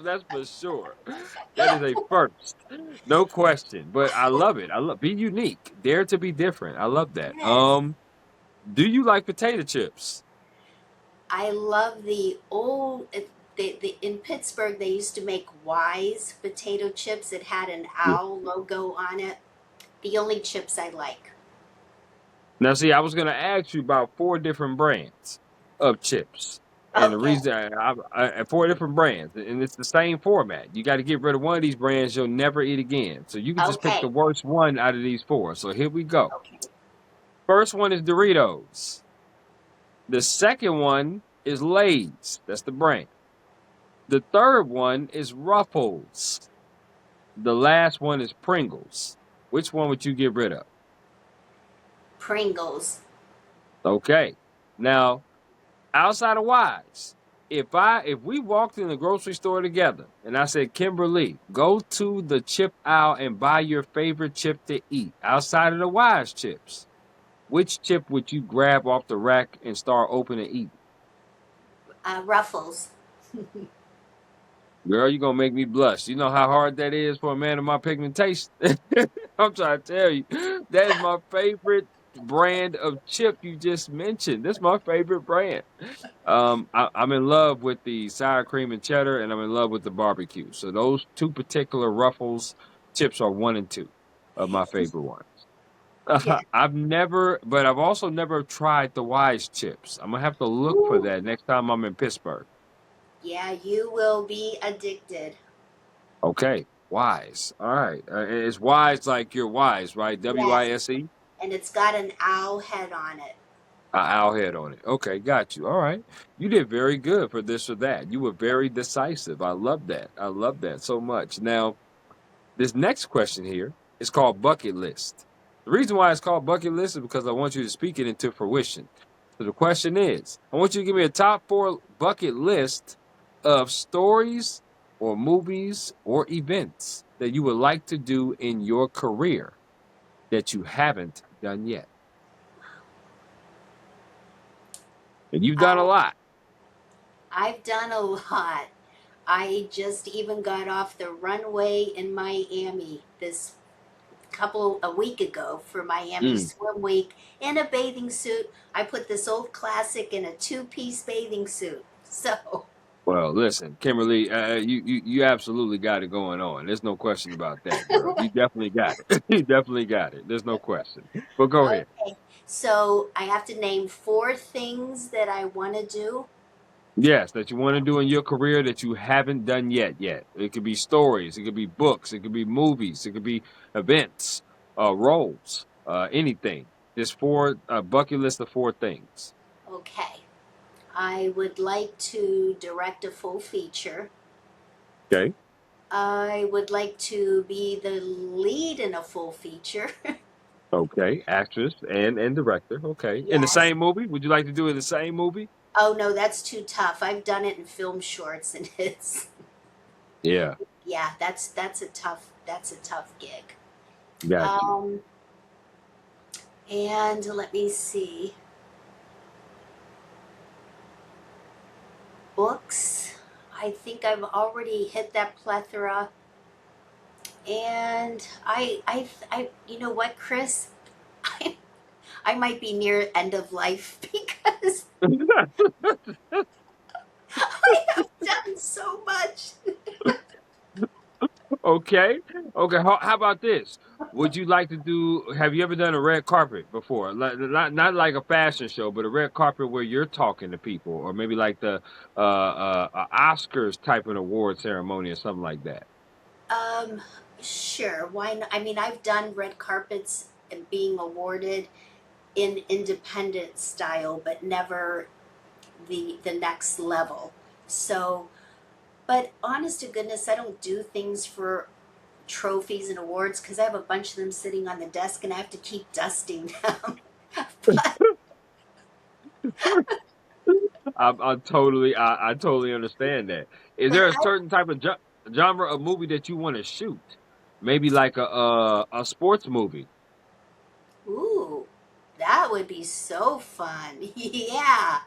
That's for sure. That is a first, no question. But I love it. I love be unique, dare to be different. I love that. Yes. Do you like potato chips? I love the old. In Pittsburgh, they used to make Wise potato chips. It had an Yeah. owl logo on it. The only chips I like. Now, see, I was gonna ask you about four different brands of chips. And the Okay. reason four different brands, and it's the same format. You got to get rid of one of these brands you'll never eat again. So you can just pick the Okay. worst one out of these four. So here we go. Okay. First one is Doritos. The second one is Lay's. That's the brand. The third one is Ruffles. The last one is Pringles. Which one would you get rid of? Pringles. Okay. Now, outside of Wise, if we walked in the grocery store together and I said, Kimber Leigh, go to the chip aisle and buy your favorite chip to eat outside of the Wise chips, which chip would you grab off the rack and start opening and eating? Ruffles. Girl, you're gonna make me blush. You know how hard that is for a man of my pigmentation. I'm trying to tell you, that is my favorite brand of chip you just mentioned. That's my favorite brand. I'm in love with the sour cream and cheddar, and I'm in love with the barbecue. So those two particular Ruffles chips are one and two of my favorite ones. Yeah. I've also never tried the Wise chips. I'm gonna have to look for Ooh. that next time I'm in Pittsburgh. Yeah, you will be addicted. Okay, Wise. All right, it's Wise like you're wise, right? Yes. WISE. And it's got an owl head on it. Owl head on it. Okay, got you. All right. You did very good for this or that. You were very decisive. I love that. I love that so much. Now, this next question here is called bucket list. The reason why it's called bucket list is because I want you to speak it into fruition. So the question is, I want you to give me a top four bucket list of stories or movies or events that you would like to do in your career that you haven't done yet. And you've done a Uh, lot. I've done a lot. I just even got off the runway in Miami this a week ago for Miami Mm. Swim Week in a bathing suit. I put this old classic in a two-piece bathing suit. So, Well, listen, Kimberly, you absolutely got it going on. There's no question about that, girl. You definitely got it. You definitely got it. There's no question. But go ahead. okay. So I have to name four things that I want to do. Yes, that you want to do in your career that you haven't done yet. It could be stories, it could be books, it could be movies, it could be events, roles, anything. There's four bucket list of four things. Okay. I would like to direct a full feature. Okay. I would like to be the lead in a full feature. Okay. Actress and director. Okay. In the Yes. same movie? Would you like to do it in the same movie? Oh no, that's too tough. I've done it in film shorts and it's Yeah. yeah, that's a tough gig. Got you. Um and let me see. Books. I think I've already hit that plethora. And you know what, Chris? I, I might be near end of life because I have done so much. Okay. Okay. How about this? Would you like to do? Have you ever done a red carpet before? Not like a fashion show, but a red carpet where you're talking to people, or maybe like the Oscars type of award ceremony or something like that. Um, sure. Why not? I mean, I've done red carpets and being awarded in independent style, but never the next level. So, but honest to goodness, I don't do things for trophies and awards because I have a bunch of them sitting on the desk and I have to keep dusting them. but, I totally understand that. Is but there a I, certain type of genre of movie that you want to shoot? Maybe like a sports movie. ooh, that would be so fun. Yeah.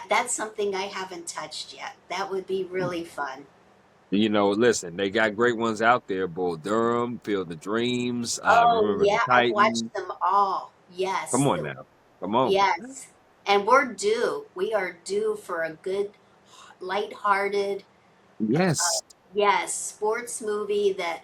That's something I haven't touched yet. That would be really fun. Listen, they got great ones out there. Bull Durham, Field of Dreams, Oh Remember the yeah, I've watched Titans. them all. Come Yes, on now. Come on. yes, and we're due. We are due for a good, lighthearted, Yes. yes, sports movie that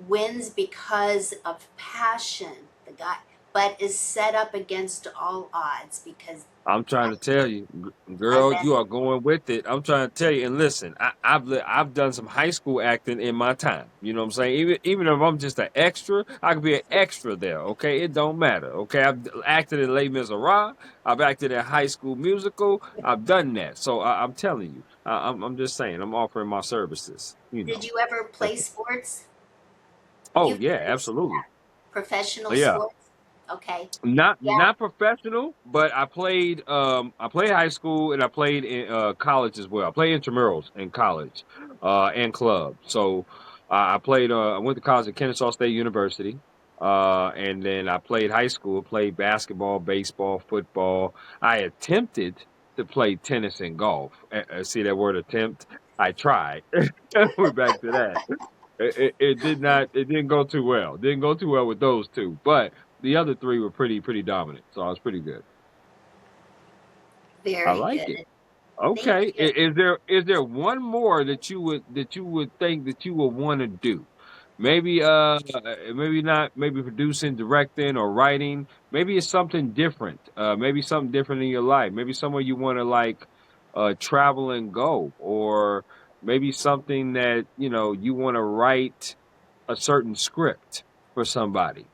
wins because of passion. The guy, but is set up against all odds because I'm trying I, to tell you, I girl, met. you are going with it. I'm trying to tell you, and listen, I've done some high school acting in my time. You know what I'm saying? Even if I'm just an extra, I could be an extra there. Okay, it don't matter. Okay, I've acted in Les Miserables. I've acted in High School Musical. I've done that. So I'm telling you, I'm just saying, I'm offering my services. Did you ever play That's- sports? oh You've yeah, played absolutely. professional Yeah. sports. Okay. Not Yeah. not professional, but I played high school and I played in college as well. I played intramurals in college and club. So I went to college at Kennesaw State University. And then I played high school, played basketball, baseball, football. I attempted to play tennis and golf. See that word attempt? I tried. We're back to that. It didn't go too well. Didn't go too well with those two, but the other three were pretty dominant. So I was pretty good. I Very like it. good. Thank Okay. you. Is there one more that you would think that you would want to do? Maybe not maybe producing, directing or writing. Maybe it's something different. Maybe something different in your life. Maybe somewhere you want to like travel and go, or maybe something that, you want to write a certain script for somebody.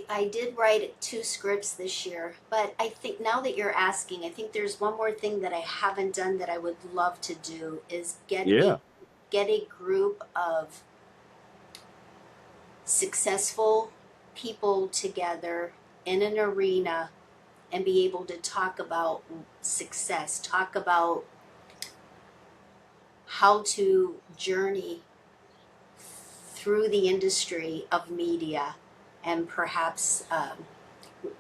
I did write two scripts this year, but I think now that you're asking, I think there's one more thing that I haven't done that I would love to do is Yeah. get a group of successful people together in an arena and be able to talk about success, talk about how to journey through the industry of media and perhaps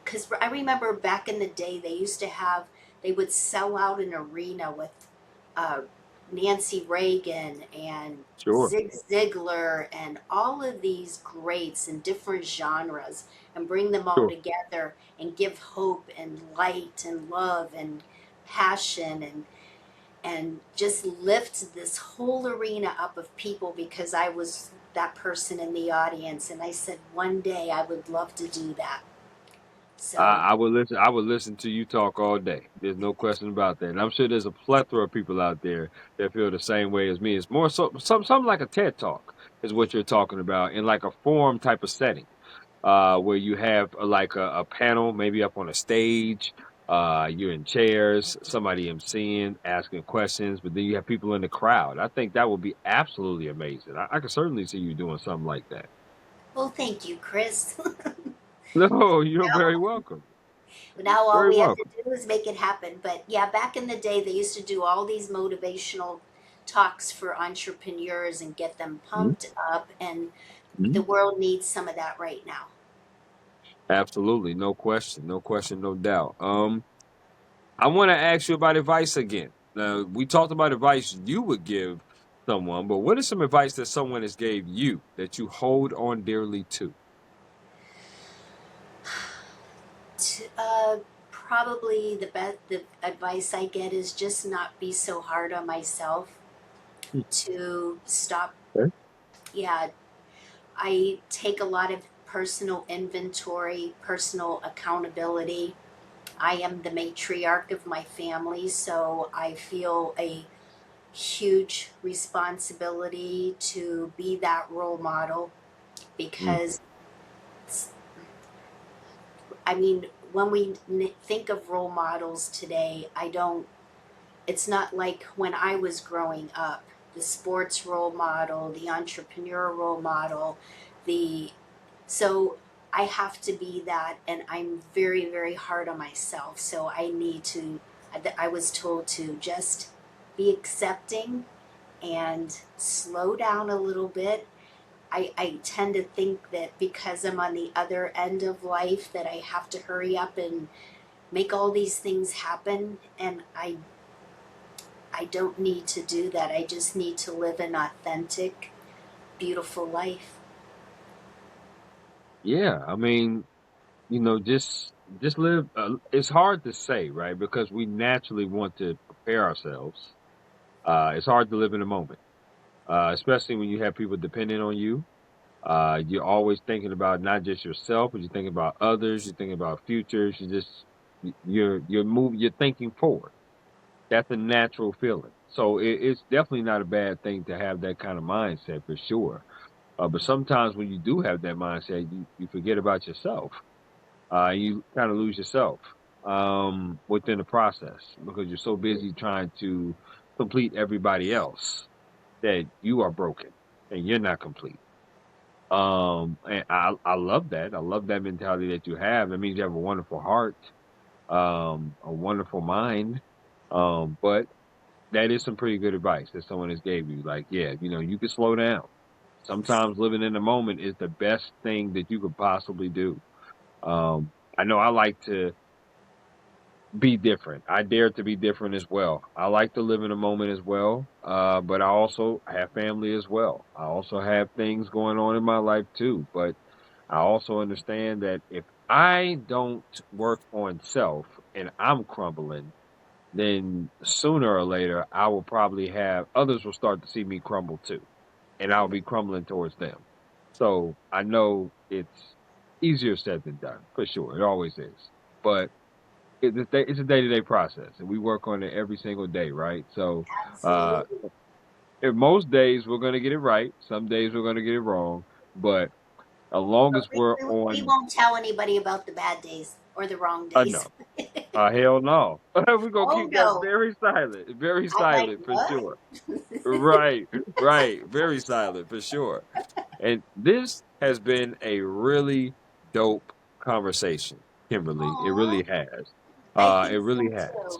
because I remember back in the day they used to have they would sell out an arena with uh, Nancy Reagan and Sure, Zig Ziglar and all of these greats in different genres and bring them all sure. together and give hope and light and love and passion and just lift this whole arena up of people because I was that person in the audience and I said one day I would love to do that. So, I would listen. I would listen to you talk all day. There's no question about that. And I'm sure there's a plethora of people out there that feel the same way as me. It's more so something like a TED talk is what you're talking about in like a forum type of setting, where you have like a panel, maybe up on a stage. You're in chairs, somebody emceeing, asking questions, but then you have people in the crowd. I think that would be absolutely amazing. I could certainly see you doing something like that. well, thank you, Chris. No, you're very welcome. Now all Very we have to welcome. do is make it happen. But yeah, back in the day, they used to do all these motivational talks for entrepreneurs and get them pumped up. And the Mhm. world needs some of that right now. Absolutely, no question, no question, no doubt. I want to ask you about advice again. Now, we talked about advice you would give someone, but what is some advice that someone has gave you that you hold on dearly to? Probably the advice I get is just not be so hard on myself. Hmm, To stop. okay. Yeah, I take a lot of personal inventory, personal accountability. I am the matriarch of my family, so I feel a huge responsibility to be that role model Mm, because, I mean, when we think of role models today, I don't, it's not like when I was growing up, the sports role model, the entrepreneur role model, the so I have to be that, and I'm very, very hard on myself. So I need to, I was told to just be accepting and slow down a little bit. I tend to think that because I'm on the other end of life, that I have to hurry up and make all these things happen. And I don't need to do that. I just need to live an authentic, beautiful life. yeah, I mean, just live. It's hard to say, right? Because we naturally want to prepare ourselves. It's hard to live in the moment, especially when you have people depending on you. You're always thinking about not just yourself, but you're thinking about others. You're thinking about futures. You're thinking forward. That's a natural feeling. So it's definitely not a bad thing to have that kind of mindset for sure. But sometimes when you do have that mindset, you forget about yourself. You kind of lose yourself within the process because you're so busy trying to complete everybody else that you are broken and you're not complete. And I love that. I love that mentality that you have. That means you have a wonderful heart, a wonderful mind. But that is some pretty good advice that someone has gave you. Like, yeah, you can slow down. Sometimes living in the moment is the best thing that you could possibly do. I know I like to be different. I dare to be different as well. I like to live in a moment as well. But I also have family as well. I also have things going on in my life too. But I also understand that if I don't work on self and I'm crumbling, then sooner or later I will probably have others will start to see me crumble too. And I'll be crumbling towards them. So I know it's easier said than done, for sure. It always is. But it's a day-to-day process, and we work on it every single day, right? So, uh, Absolutely. if most days we're gonna get it right, some days we're gonna get it wrong, but as long But as we're we on, won't tell anybody about the bad days or the wrong no, days. hell no, we're gonna Oh keep that no. very I'm like, silent for what? sure. Right, right, very silent for sure. And this has been a really dope conversation, Kimberly. It Aw, really has. I It think really so has.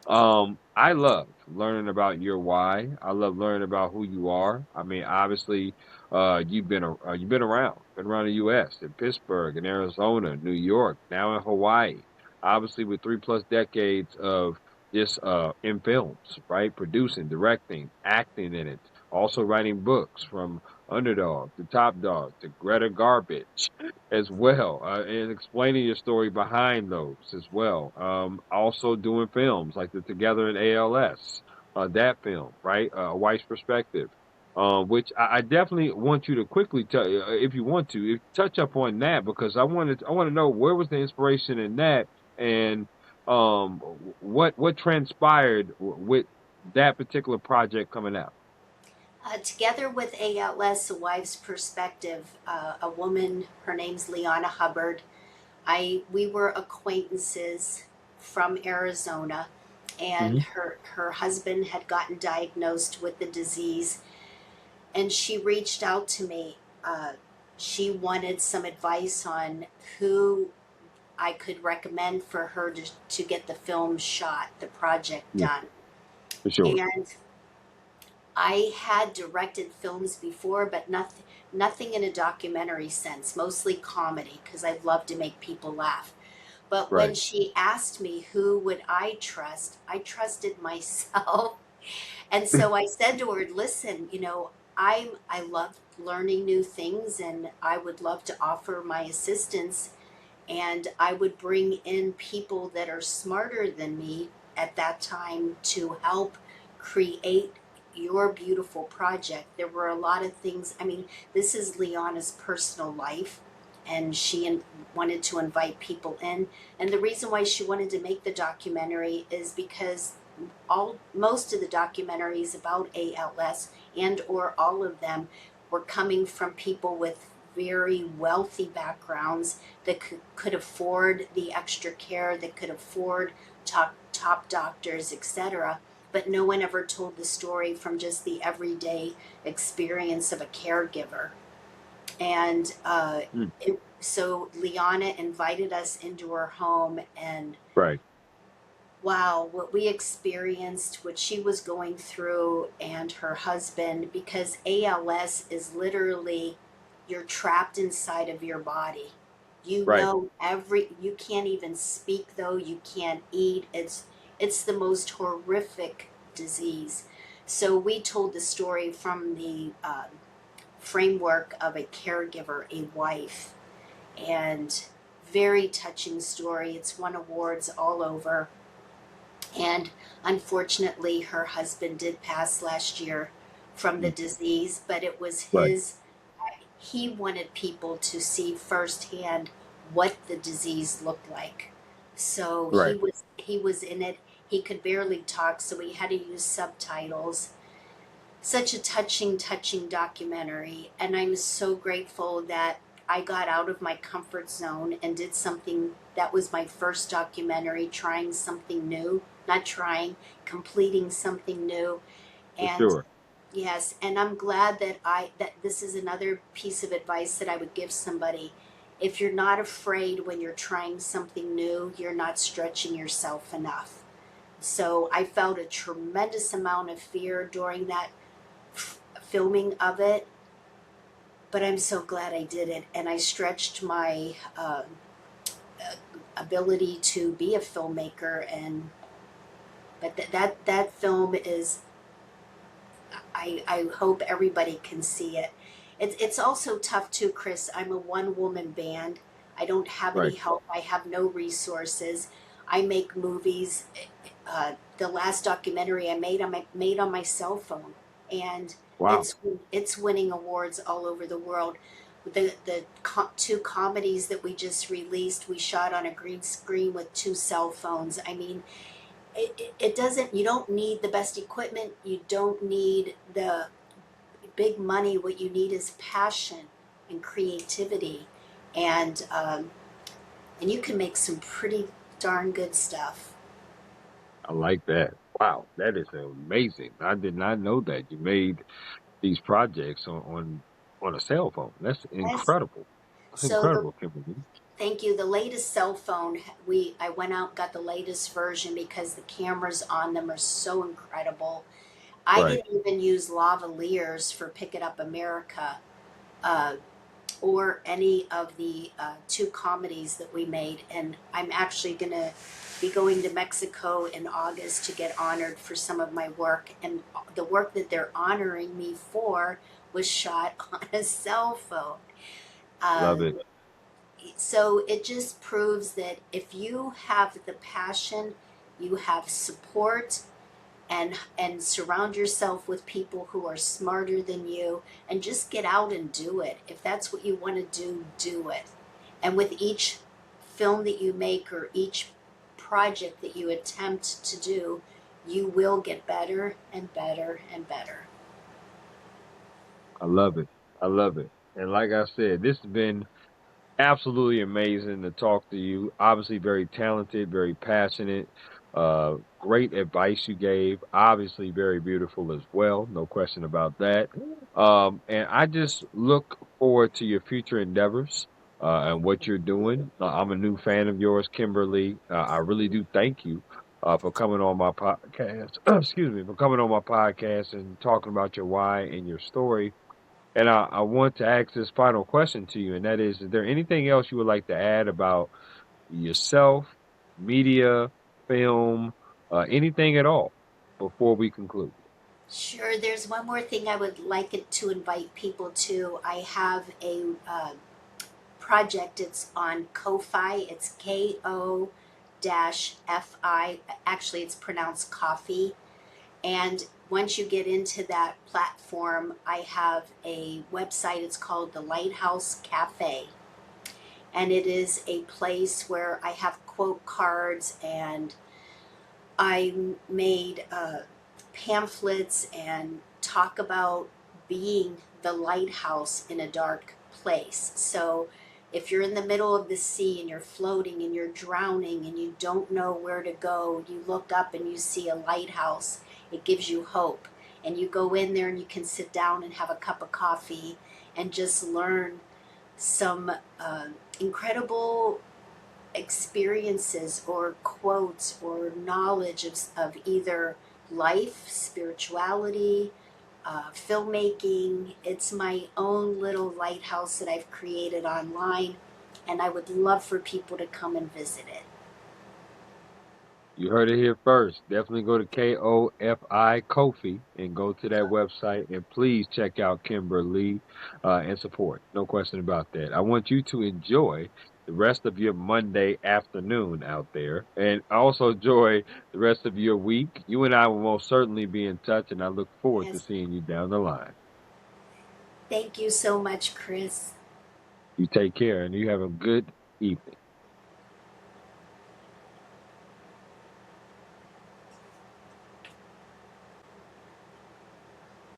too. I love learning about your why. I love learning about who you are. I mean, obviously, you've been around the U.S. in Pittsburgh, in Arizona, New York, now in Hawaii. Obviously, with 3+ decades of just in films, right? Producing, directing, acting in it. Also writing books from Underdog to Top Dog to Greta Garbage as well, and explaining your story behind those as well. Also doing films like the Together in ALS, that film, right? A Wife's Perspective. Which I definitely want you to quickly tell, if you want to, touch up on that because I want to know where was the inspiration in that, and um what transpired with that particular project coming out. Together with ALS, A Wife's Perspective, a woman, her name's Liana Hubbard. We were acquaintances from Arizona, and Hmm. her husband had gotten diagnosed with the disease, and she reached out to me. She wanted some advice on who I could recommend for her to get the film shot, the project Yeah, done. for sure. And I had directed films before, but nothing in a documentary sense, mostly comedy because I love to make people laugh. But when Right. she asked me who would I trust, I trusted myself. And so I said to her, "Listen, I love learning new things and I would love to offer my assistance, and I would bring in people that are smarter than me at that time to help create your beautiful project." There were a lot of things. I mean, this is Liana's personal life, and wanted to invite people in. And the reason why she wanted to make the documentary is because most of the documentaries about ALS and or all of them were coming from people with very wealthy backgrounds that could afford the extra care, that could afford top doctors, etc. But no one ever told the story from just the everyday experience of a caregiver. And Mm. so Liana invited us into her home, and Right. wow, what we experienced, what she was going through, and her husband, because ALS is literally you're trapped inside of your body. Right. You can't even speak though, you can't eat. It's the most horrific disease. So we told the story from the framework of a caregiver, a wife, and very touching story. It's won awards all over, and unfortunately, her husband did pass last year from the Mm. disease, but it was Right. he wanted people to see firsthand what the disease looked like. So Right. he was in it. He could barely talk, so we had to use subtitles. Such a touching documentary. And I'm so grateful that I got out of my comfort zone and did something that was my first documentary, trying something new, not trying, completing something new. For And sure. yes, and I'm glad that this is another piece of advice that I would give somebody. If you're not afraid when you're trying something new, you're not stretching yourself enough. So I felt a tremendous amount of fear during that filming of it, but I'm so glad I did it, and I stretched my ability to be a filmmaker. And but that film is, I hope everybody can see it. It's also tough too, Chris. I'm a one woman band. I don't have any Right. help. I have no resources. I make movies. The last documentary I made on my cell phone, and Wow. it's winning awards all over the world. Two comedies that we just released, we shot on a green screen with two cell phones. I mean, it doesn't. You don't need the best equipment. You don't need the big money. What you need is passion and creativity, and um, and you can make some pretty darn good stuff. I like that. Wow, that is amazing. I did not know that you made these projects on a cell phone. That's Yes. incredible. That's So incredible, Kimberly. thank you. The latest cell phone, I went out and got the latest version because the cameras on them are so incredible. I Right. didn't even use lavaliers for Pick It Up America. Uh, or any of the two comedies that we made. And I'm actually going to be going to Mexico in August to get honored for some of my work. And the work that they're honoring me for was shot on a cell phone. Love Um, it. so it just proves that if you have the passion, you have support, and surround yourself with people who are smarter than you, and just get out and do it. If that's what you want to do it. And with each film that you make or each project that you attempt to do, you will get better and better and better. I love it. I love it. And like I said, this has been absolutely amazing to talk to you. Obviously, very talented, very passionate. Great advice you gave. Obviously, very beautiful as well. No question about that. And I just look forward to your future endeavors and what you're doing. I'm a new fan of yours, Kimber Leigh. I really do thank you for coming on my podcast. Excuse me, for coming on my podcast and talking about your why and your story. And I want to ask this final question to you, and that is there anything else you would like to add about yourself, media, film, anything at all before we conclude? Sure, there's one more thing I would like it to invite people to. I have a project. It's on Ko-Fi. It's Ko-Fi. Actually, it's pronounced coffee. And once you get into that platform, I have a website. It's called the Lighthouse Cafe. And it is a place where I have quote cards, and I made pamphlets and talk about being the lighthouse in a dark place. So if you're in the middle of the sea and you're floating and you're drowning and you don't know where to go, you look up and you see a lighthouse, it gives you hope. And you go in there and you can sit down and have a cup of coffee and just learn some incredible experiences or quotes or knowledge of either life, spirituality, filmmaking. It's my own little lighthouse that I've created online, and I would love for people to come and visit it. You heard it here first. Definitely go to Kofi Kofi and go to that website and please check out Kimber Leigh and support. No question about that. I want you to enjoy the rest of your Monday afternoon out there and also enjoy the rest of your week. You and I will most certainly be in touch and I look forward to Yes. seeing you down the line. Thank you so much, Chris. You take care and you have a good evening.